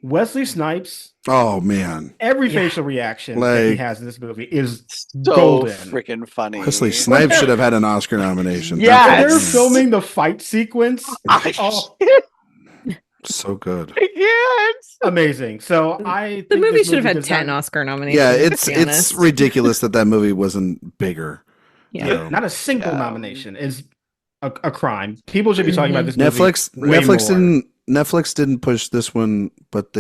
Wesley Snipes, Oh man, every Yeah. facial reaction that he Like- has in this movie is So golden. freaking funny. Wesley Snipes should have had an Oscar nomination. Yes. When they're That's filming the fight sequence, oh, so good. Yes. amazing. So I The think movie this should have had does 10 not- Oscar nominations. Yeah, to it's be honest. ridiculous that movie wasn't bigger. Yeah. you know. Not a single Yeah. nomination is a crime. People should be talking about this movie. Netflix way more. didn't push this one, but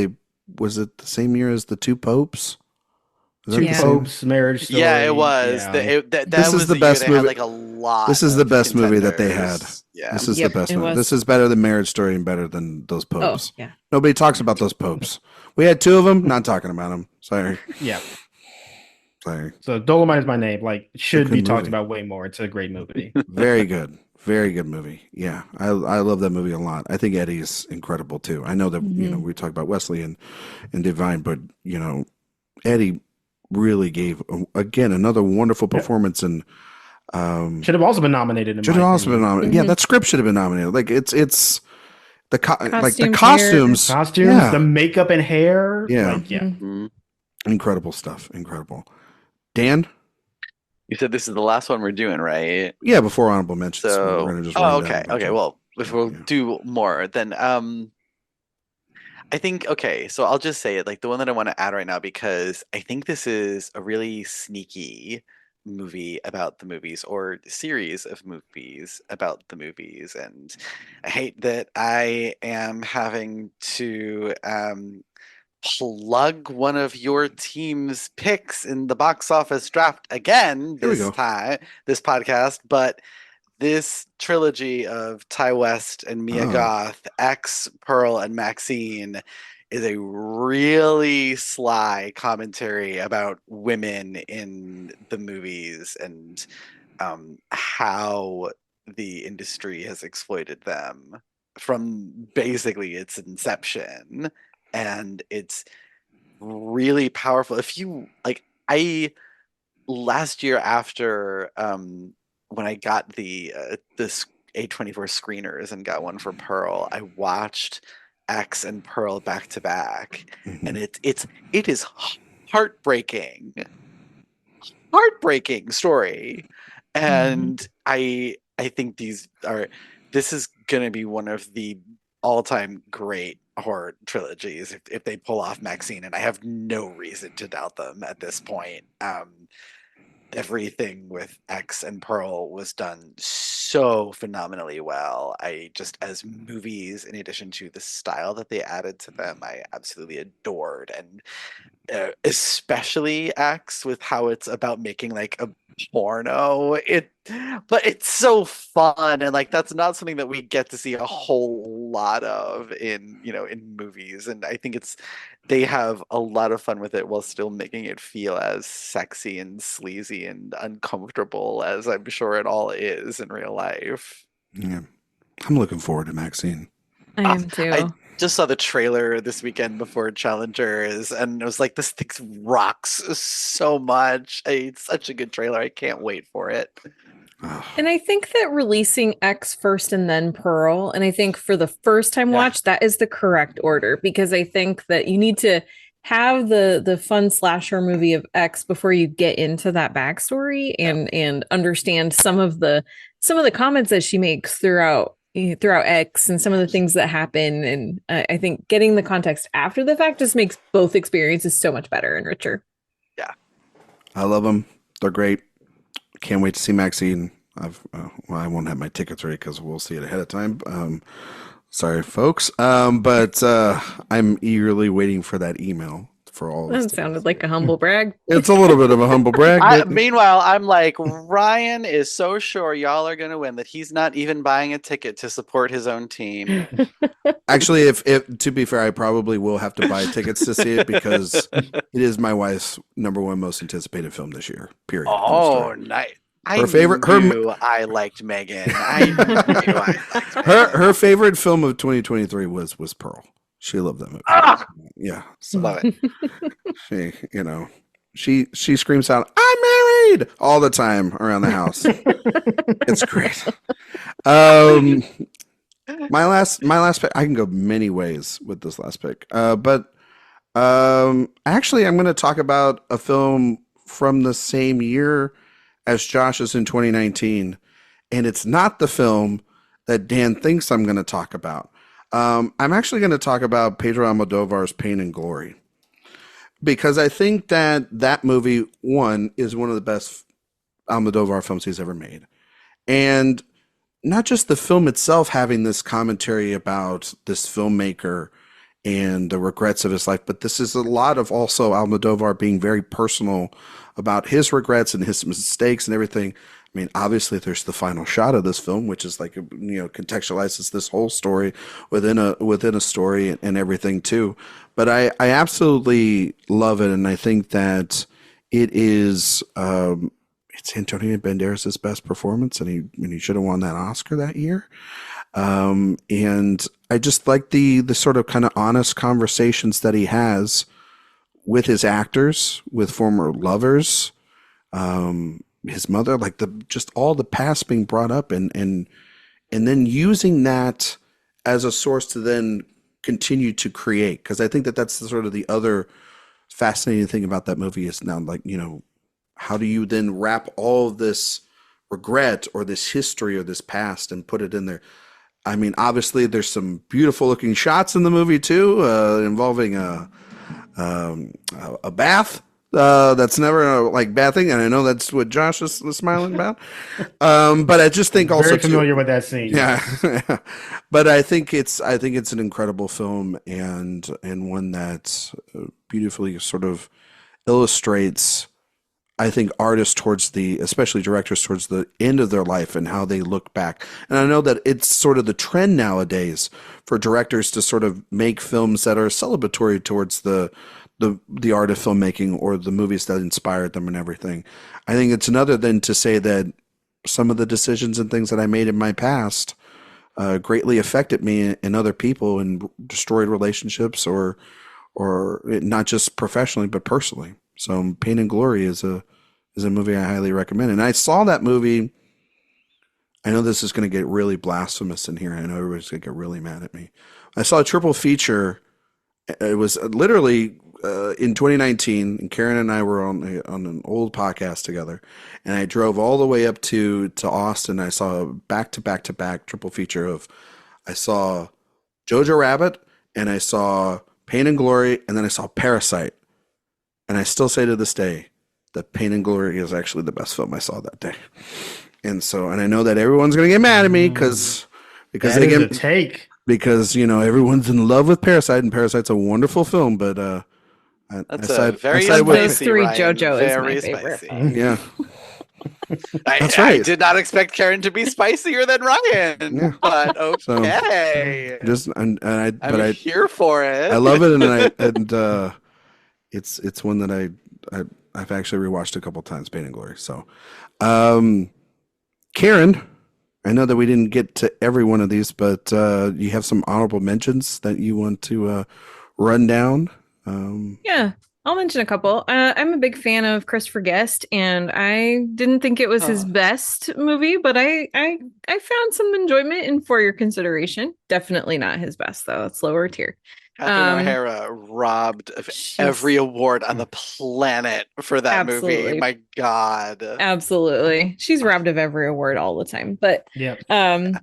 was it the same year as the Two Popes? Is that Two the Yeah. same? Popes, Marriage Story. Yeah, it was. Yeah. That This is was the the year best they had movie- like a lot. This is the of best movie that they contenders. had. Yeah. This is Yep, the best it one. was. This is better than Marriage Story and better than those Oh, popes. yeah. Nobody talks about those popes. We had two of them. Not talking about them. Sorry. Yeah. Sorry. So Dolomite Is My Name. Like, should good be talked movie. about way more. It's a great movie. Very good. Very good movie. Yeah. I love that movie a lot. I think Eddie's incredible too. I know that, Mhm. we talk about Wesley and Divine, but, Eddie really gave, again, another wonderful Yep. performance and, Should have also been nominated. In should my have also been opinion. nominated. Yeah, Mhm. that script should have been nominated. Like it's the like the Costumes, costumes, Costumes, yeah, the makeup and hair. Yeah. Like, yeah. Mhm. Mhm. incredible stuff. Incredible. Dan, You said this is the last one we're doing, right? yeah. Before honorable mentions, So, we're gonna just. run down okay, a bunch okay. of- Well, if we'll Yeah. do more, then I think okay. So I'll just say it, like the one that I want to add right now because I think this is a really sneaky movie about the movies or series of movies about the movies, and I hate that I am having to plug one of your team's picks in the box office draft again Here we this go. time, this podcast, but this trilogy of Ty West and Mia Oh. Goth, X, Pearl, and Maxine is a really sly commentary about women in the movies and how the industry has exploited them from basically its inception. And it's really powerful. If you like, last year after when I got this A24 screeners and got one for Pearl, I watched X and Pearl back to back, Mhm. and it is heartbreaking story. And I think this is gonna be one of the all-time great horror trilogies if they pull off Maxine, and I have no reason to doubt them at this point. Everything with X and Pearl was done so phenomenally well. I just, as movies, in addition to the style that they added to them, I absolutely adored. And especially X, with how it's about making like a porno. But it's so fun, and like that's not something that we get to see a whole lot of in movies. And I think they have a lot of fun with it while still making it feel as sexy and sleazy and uncomfortable as I'm sure it all is in real life. Yeah, I'm looking forward to Maxine. I am too. I just saw the trailer this weekend before Challengers, and it was like, this thing rocks so much. It's such a good trailer. I can't wait for it. And I think that releasing X first and then Pearl, and I think for the first time watch, that is the correct order, because I think that you need to have the fun slasher movie of X before you get into that backstory and understand some of the comments that she makes throughout X and some of the things that happen. And I think getting the context after the fact just makes both experiences so much better and richer. Yeah, I love them. They're great. Can't wait to see Maxine. I won't have my tickets ready because we'll see it ahead of time. Sorry, folks. But I'm eagerly waiting for that email for all. That sounded like a humble brag. It's a little bit of a humble brag. Meanwhile, I'm like, Ryan is so sure y'all are going to win that he's not even buying a ticket to support his own team. Actually, if to be fair, I probably will have to buy tickets to see it because it is my wife's #1 most anticipated film this year. Period. Oh, nice. I liked Megan. Her favorite film of 2023 was Pearl. She loved that movie. Yeah, so. Love it. She screams out, "I'm married!" all the time around the house. It's great. My last pick. I can go many ways with this last pick, but actually, I'm going to talk about a film from the same year as Josh's in 2019, and it's not the film that Dan thinks I'm going to talk about. I'm actually going to talk about Pedro Almodovar's Pain and Glory, because I think that movie, one, is one of the best Almodovar films he's ever made. And not just the film itself having this commentary about this filmmaker and the regrets of his life, but this is a lot of also Almodovar being very personal about his regrets and his mistakes and everything. I mean, obviously there's the final shot of this film, which is like, contextualizes this whole story within a story and everything too. But I absolutely love it. And I think that it is, it's Antonio Banderas' best performance, and he should have won that Oscar that year. And I just like the sort of kind of honest conversations that he has with his actors, with former lovers, his mother, like just all the past being brought up, and then using that as a source to then continue to create. Because I think that's sort of the other fascinating thing about that movie is now, like, how do you then wrap all of this regret or this history or this past and put it in there? I mean, obviously there's some beautiful looking shots in the movie too, involving a bath. That's never a bad thing, and I know that's what Josh was smiling about. But I just think also very familiar with that scene. Yeah, but I think it's an incredible film and one that beautifully sort of illustrates, I think, artists especially directors towards the end of their life and how they look back. And I know that it's sort of the trend nowadays for directors to sort of make films that are celebratory towards the art of filmmaking or the movies that inspired them and everything. I think it's another than to say that some of the decisions and things that I made in my past greatly affected me and other people and destroyed relationships or not just professionally but personally. So Pain and Glory is a movie I highly recommend. And I saw that movie. I know this is going to get really blasphemous in here. I know everybody's going to get really mad at me. I saw a triple feature. It was literally in 2019, and Karen and I were on an old podcast together, and I drove all the way up to Austin. I saw a back triple feature of I saw Jojo Rabbit, and I saw Pain and Glory, and then I saw Parasite. And I still say to this day that Pain and Glory is actually the best film I saw that day. And I know that everyone's gonna get mad at me because that they is get a take. because everyone's in love with Parasite, and Parasite's a wonderful film, but That's I a very side with- Those three, Ryan. JoJo is my Very favorite. spicy. yeah. That's I right. did not expect Karen to be spicier than Ryan, Yeah. but So, okay. I'm here for it. I love it, and it's one that I've actually rewatched a couple times, Pain and Glory. So, Karen, I know that we didn't get to every one of these, but you have some honorable mentions that you want to run down. Yeah, I'll mention a couple. I'm a big fan of Christopher Guest, and I didn't think it was his best movie, but I found some enjoyment in For Your Consideration. Definitely not his best, though. It's lower tier. Catherine O'Hara robbed of every award on the planet for that movie. Absolutely. My God. Absolutely. She's robbed of every award all the time. But Yeah.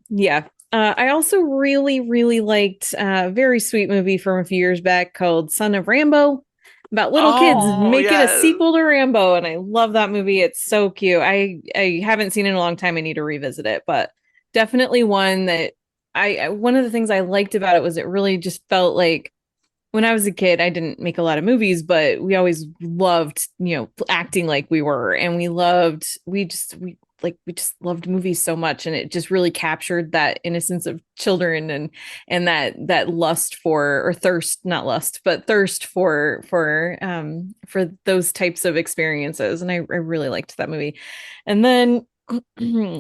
yeah. I also really, really liked a very sweet movie from a few years back called Son of Rambo, about little kids making a sequel to Rambo. And I love that movie. It's so cute. I haven't seen it in a long time. I need to revisit it, but definitely one that one of the things I liked about it was it really just felt like when I was a kid, I didn't make a lot of movies, but we always loved, acting like we were, and we just loved movies so much, and it just really captured that innocence of children and that lust for, or thirst, not lust, but thirst for those types of experiences. And I really liked that movie. And then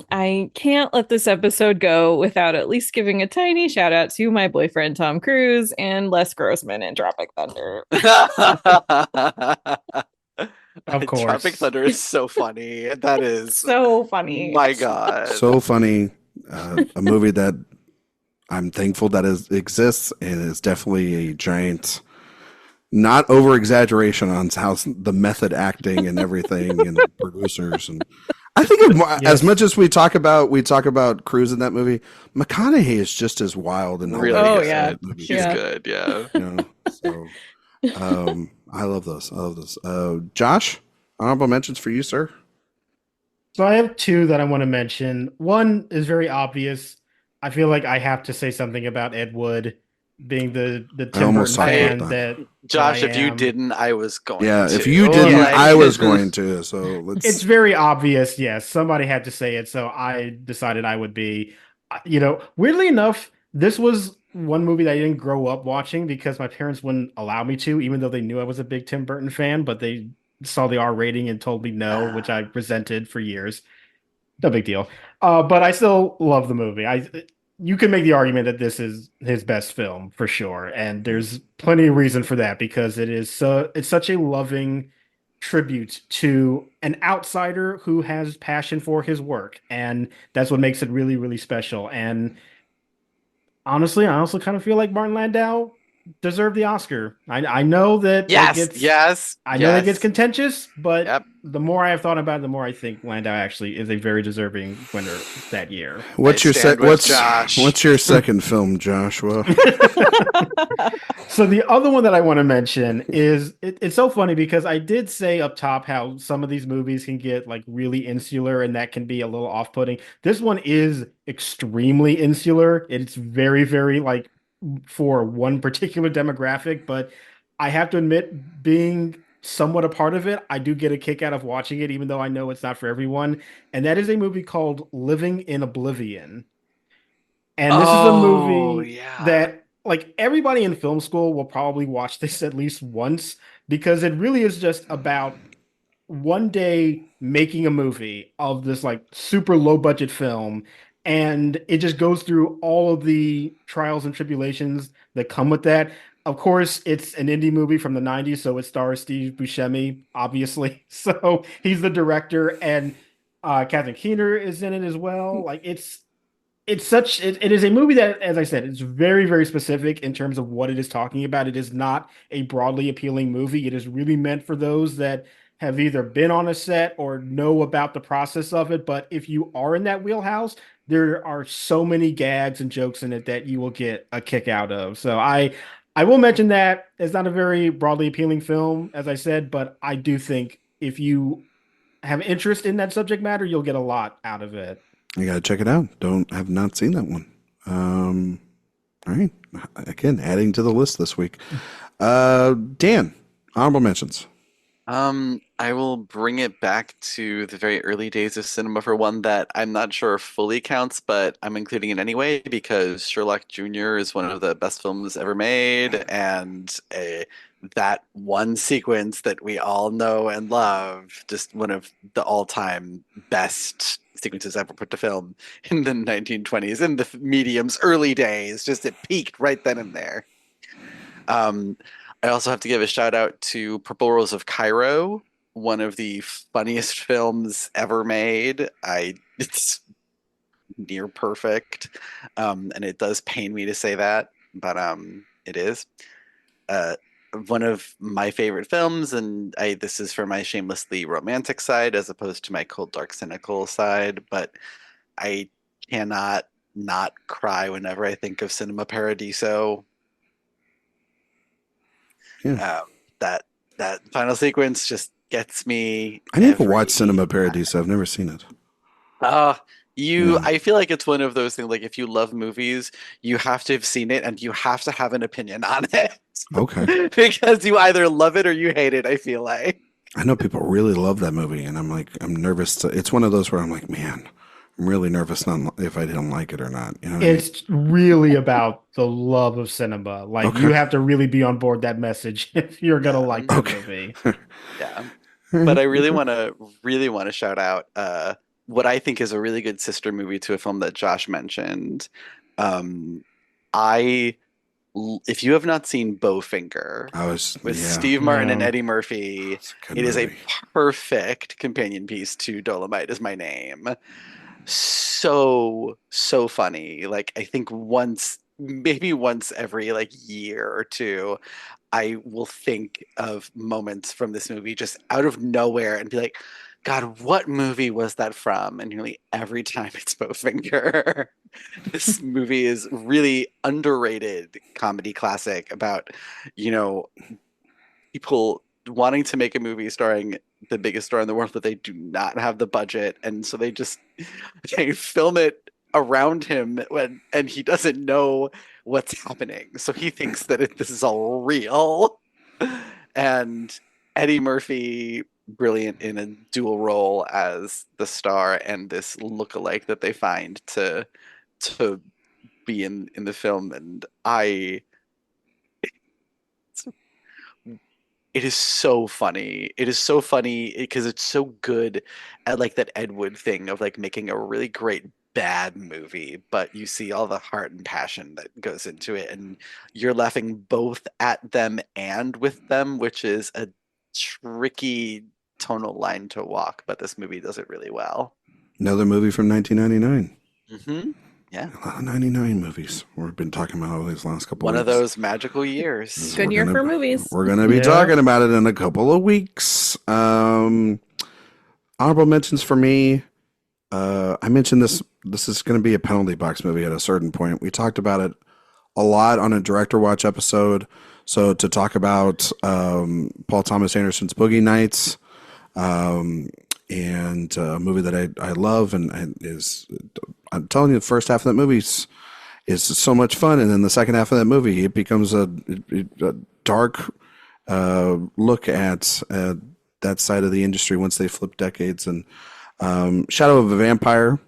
I can't let this episode go without at least giving a tiny shout out to my boyfriend Tom Cruise and Les Grossman in Tropic Thunder. Of course. Tropic Thunder is so funny. That is so funny. My God. So funny. A movie that I'm thankful that exists, and is definitely a giant, not over exaggeration on how the method acting and everything and the producers. And I think as much as we talk about Cruise in that movie, McConaughey is just as wild and really oh good. yeah, He's good. Yeah. So I love those. Josh, honorable mentions for you, sir. So I have two that I want to mention. One is very obvious. I feel like I have to say something about Ed Wood being the Tim Burton fan that Josh, that if you didn't, I was going to. Yeah, if you didn't, I was going to. So let's. It's very obvious. Yes, somebody had to say it, so I decided I would be. Weirdly enough, this was one movie that I didn't grow up watching because my parents wouldn't allow me to, even though they knew I was a big Tim Burton fan, but they saw the R rating and told me no, which I resented for years. No big deal. But I still love the movie. You can make the argument that this is his best film for sure, and there's plenty of reason for that because it's such a loving tribute to an outsider who has passion for his work, and that's what makes it really, really special. And honestly, I also kind of feel like Martin Landau deserved the Oscar. I know that it gets contentious, but the more I have thought about it, the more I think Landau actually is a very deserving winner that year. What's your second film, Joshua? So the other one that I want to mention is it's so funny because I did say up top how some of these movies can get like really insular and that can be a little off-putting. This one is extremely insular. It's very, very like for one particular demographic, but I have to admit, being somewhat a part of it, I do get a kick out of watching it, even though I know it's not for everyone. And that is a movie called Living in Oblivion. And this is a movie that like everybody in film school will probably watch this at least once because it really is just about one day making a movie of this like super low budget film. And it just goes through all of the trials and tribulations that come with that. Of course, it's an indie movie from the 90s, so it stars Steve Buscemi, obviously. So he's the director, and Catherine Keener is in it as well. Like, it's It is a movie that, as I said, it's very, very specific in terms of what it is talking about. It is not a broadly appealing movie. It is really meant for those that have either been on a set or know about the process of it. But if you are in that wheelhouse, there are so many gags and jokes in it that you will get a kick out of. So I will mention that it's not a very broadly appealing film, as I said, but I do think if you have interest in that subject matter, you'll get a lot out of it. You gotta check it out. Have not seen that one. All right. Again, adding to the list this week. Dan, honorable mentions. I will bring it back to the very early days of cinema for one that I'm not sure fully counts, but I'm including it anyway because Sherlock Jr. is one of the best films ever made, and that one sequence that we all know and love, just one of the all-time best sequences ever put to film in the 1920s, in the medium's early days. Just it peaked right then and there. I also have to give a shout out to Purple Rose of Cairo, one of the funniest films ever made. It's near perfect, and it does pain me to say that, but it is. One of my favorite films, and this is for my shamelessly romantic side as opposed to my cold, dark, cynical side, but I cannot not cry whenever I think of Cinema Paradiso. Yeah. That final sequence just gets me. I need to watch Cinema Paradiso. I've never seen it. I feel like it's one of those things, like if you love movies, you have to have seen it and you have to have an opinion on it. Okay. Because you either love it or you hate it, I feel like. I know people really love that movie, and I'm nervous it's one of those where I'm like, man, I'm really nervous if I didn't like it or not. You know what it's really about the love of cinema. Like you have to really be on board that message if you're gonna like the movie. Yeah. But I really want to shout out what I think is a really good sister movie to a film that Josh mentioned. If you have not seen Bowfinger with Steve Martin and Eddie Murphy, it is a perfect companion piece to Dolomite Is My Name. So funny. Like I think maybe once every like year or two, I will think of moments from this movie just out of nowhere and be like, God, what movie was that from? And nearly every time it's Bowfinger. This movie is really underrated comedy classic about, people wanting to make a movie starring the biggest star in the world, but they do not have the budget. And so they film it around him and he doesn't know what's happening. So he thinks that this is all real. And Eddie Murphy, brilliant in a dual role as the star and this lookalike that they find to be in the film. And it is so funny. It is so funny because it's so good at like that Ed Wood thing of like making a really great bad movie, but you see all the heart and passion that goes into it, and you're laughing both at them and with them, which is a tricky tonal line to walk, but this movie does it really well. Another movie from 1999. Mm-hmm. Yeah. A lot of 99 movies we've been talking about over these last couple One weeks. of those magical years. Good year for movies. We're going to be talking about it in a couple of weeks. Honorable mentions for me. I mentioned this is going to be a penalty box movie at a certain point. We talked about it a lot on a director watch episode. So to talk about Paul Thomas Anderson's Boogie Nights, and a movie that I love and is, I'm telling you, the first half of that movie is so much fun, and then the second half of that movie it becomes a dark look at that side of the industry once they flip decades. And Shadow of a Vampire,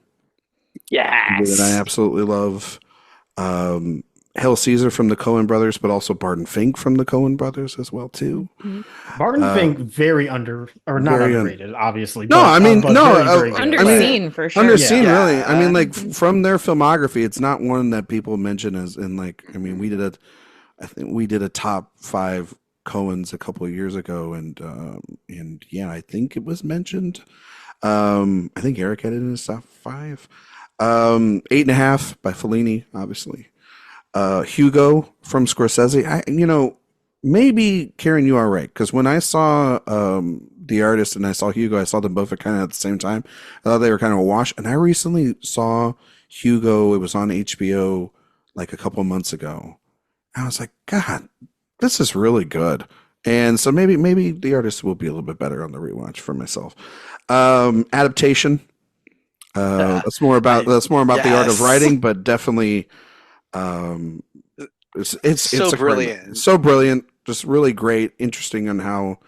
yes, that I absolutely love. Hail Caesar from the Coen brothers, but also Barton Fink from the Coen brothers as well too. Barton Fink, very underrated, obviously. No, I mean, underseen for sure. Underseen, really. I mean, like from their filmography, it's not one that people mention as in like. I mean, I think we did a top 5 Coens a couple of years ago, and yeah, I think it was mentioned. I think Eric had it in his top 5. 8.5 by Fellini, obviously. Hugo from Scorsese. Maybe Karen, you are right, because when I saw The Artist and I saw Hugo, I saw them both at kind of at the same time. I thought they were kind of a wash. And I recently saw Hugo. It was on HBO like a couple of months ago. I was like, God, this is really good. And so maybe The Artist will be a little bit better on the rewatch for myself. Adaptation. That's more about the art of writing, but definitely um, it's So a great movie. brilliant. So brilliant, just really great, interesting on how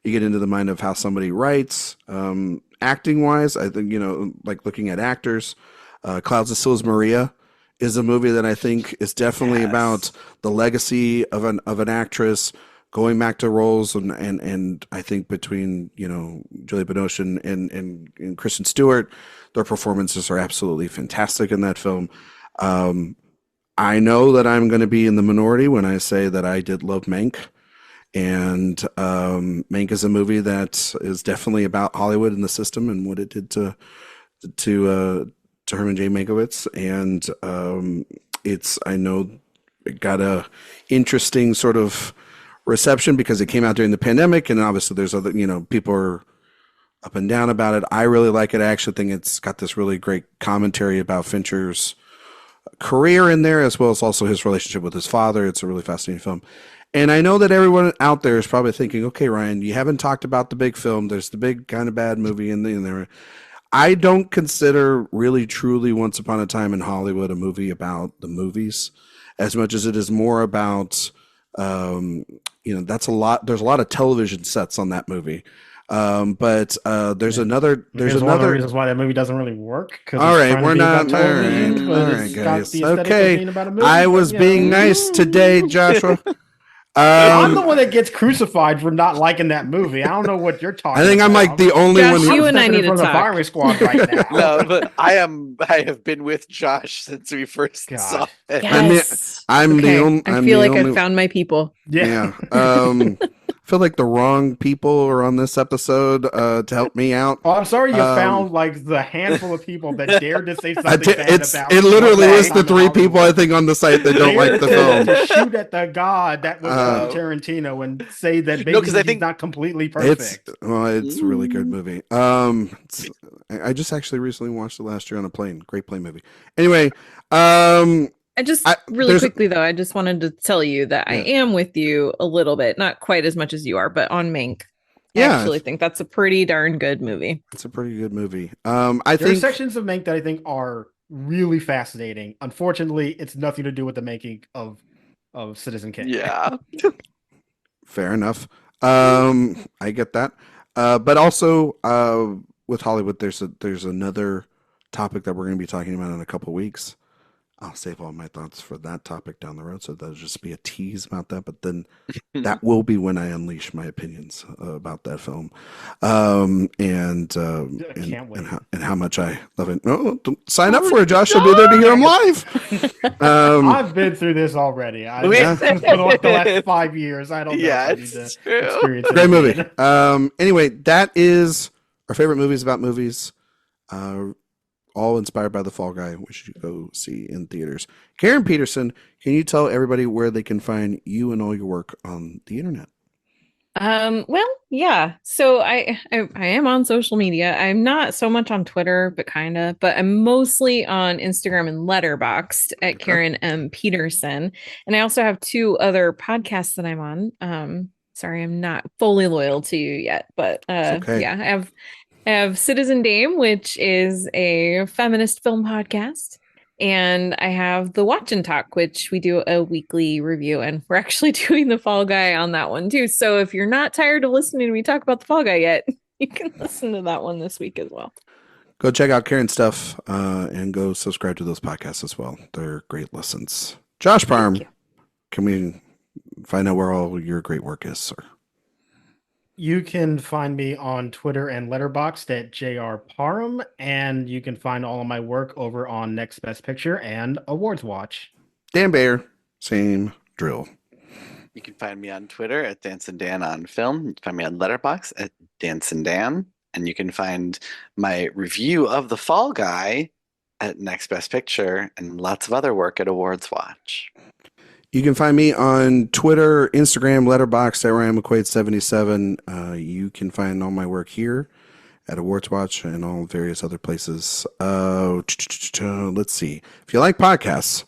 you get into the mind of how somebody writes. Acting wise, I think like looking at actors, Clouds of Sils Maria is a movie that I think is definitely about the legacy of an actress going back to roles and I think between Julia Binoche and Kristen Stewart, their performances are absolutely fantastic in that film. I know that I'm going to be in the minority when I say that I did love Mank, and Mank is a movie that is definitely about Hollywood and the system and what it did to Herman J. Mankiewicz, and I know it got a interesting sort of reception because it came out during the pandemic, and obviously there's other people are up and down about it. I really like it. I actually think it's got this really great commentary about Fincher's career in there, as well as also his relationship with his father. It's a really fascinating film. And I know that everyone out there is probably thinking, okay, Ryan, you haven't talked about the big film. There's the big kind of bad movie in there. I don't consider really truly Once Upon a Time in Hollywood a movie about the movies as much as it is more about, that's a lot. There's a lot of television sets on that movie. But there's another one of the reasons why that movie doesn't really work. All right, we're not. All right, guys. Okay, I was being nice today, Joshua. I'm the one that gets crucified for not liking that movie. I don't know what you're talking about. I think I'm like the only Josh, one. You and I need to from talk. The firing squad right now. No, but I have been with Josh since we first saw it. Yes. I'm the only. I feel like I found my people. Yeah. I feel like the wrong people are on this episode to help me out. Oh, I'm sorry you found like the handful of people that dared to say something bad about it. Literally was the three people I think on the site that don't like the film. To shoot at the god that was Tarantino and say that maybe he's not completely perfect. It's a really good movie. I just actually recently watched it last year on a plane. Great plane movie. Anyway, quickly though, I just wanted to tell you that I am with you a little bit, not quite as much as you are, but on Mank. I actually think that's a pretty darn good movie. It's a pretty good movie. There are sections of Mank that I think are really fascinating. Unfortunately, it's nothing to do with the making of Citizen Kane. Yeah. Fair enough. I get that. But also with Hollywood, there's another topic that we're going to be talking about in a couple weeks. I'll save all my thoughts for that topic down the road, so that'll just be a tease about that. But then that will be when I unleash my opinions about that film, and how much I love it. No, sign up for it, Josh. I'll be there to hear them live. I've been through this already. For the last 5 years. I don't know. Yeah, if I need to experience great movie. Anyway, that is our favorite movies about movies. All inspired by The Fall Guy, which you should go see in theaters. Karen Peterson, can you tell everybody where they can find you and all your work on the internet? Well, yeah. So I am on social media. I'm not so much on Twitter, but I'm mostly on Instagram and Letterboxd at Karen M. Peterson. And I also have 2 other podcasts that I'm on. Sorry, I'm not fully loyal to you yet, but I have Citizen Dame, which is a feminist film podcast. And I have the Watch and Talk, which we do a weekly review. And we're actually doing The Fall Guy on that one, too. So if you're not tired of listening to me talk about The Fall Guy yet, you can listen to that one this week as well. Go check out Karen's stuff and go subscribe to those podcasts as well. They're great listens. Josh Parham, can we find out where all your great work is, sir? You can find me on Twitter and Letterboxd at JR Parham, and you can find all of my work over on Next Best Picture and AwardsWatch. Dan Bayer, same drill. You can find me on Twitter at DanceandDan on Film. You can find me on Letterboxd at DanceandDan, and you can find my review of The Fall Guy at Next Best Picture, and lots of other work at Awards Watch. You can find me on Twitter, Instagram, Letterboxd at Ryan McQuade 77. You can find all my work here at Awards Watch and all various other places. Let's see. If you like podcasts,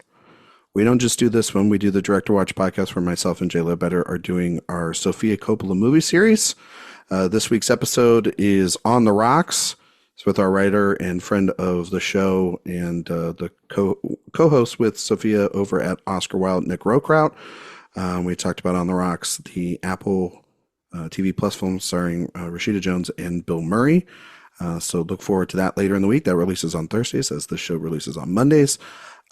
we don't just do this one. We do the Director Watch podcast where myself and Jay Ledbetter are doing our Sofia Coppola movie series. This week's episode is On the Rocks. It's with our writer and friend of the show and the co-host with Sophia over at Oscar Wilde, Nick Rokraut. We talked about On the Rocks, the Apple TV Plus film starring Rashida Jones and Bill Murray. So look forward to that later in the week. That releases on Thursdays as the show releases on Mondays.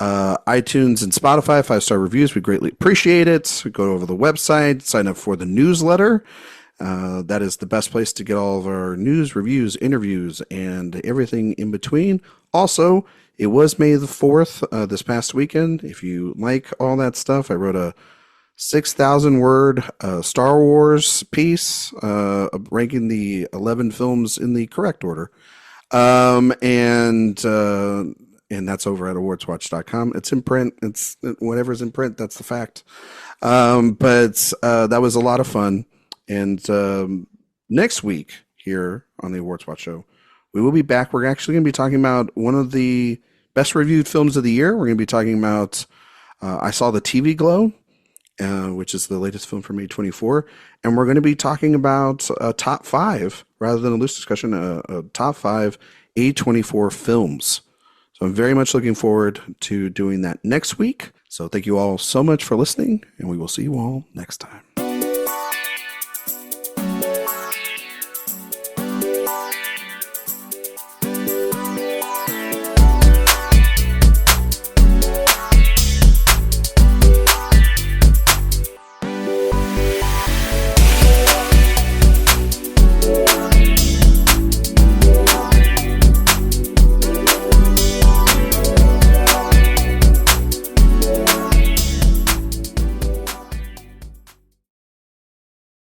iTunes and Spotify, 5-star reviews. We greatly appreciate it. Go over the website, sign up for the newsletter. That is the best place to get all of our news, reviews, interviews, and everything in between. Also, it was May the 4th this past weekend. If you like all that stuff, I wrote a 6,000-word Star Wars piece ranking the 11 films in the correct order. And that's over at awardswatch.com. It's in print. It's whatever's in print. That's the fact. But that was a lot of fun. And next week here on the Awards Watch Show, we will be back. We're actually going to be talking about one of the best reviewed films of the year. We're going to be talking about I Saw the TV Glow, which is the latest film from A24. And we're going to be talking about a top 5, rather than a loose discussion, a top 5 A24 films. So I'm very much looking forward to doing that next week. So thank you all so much for listening, and we will see you all next time.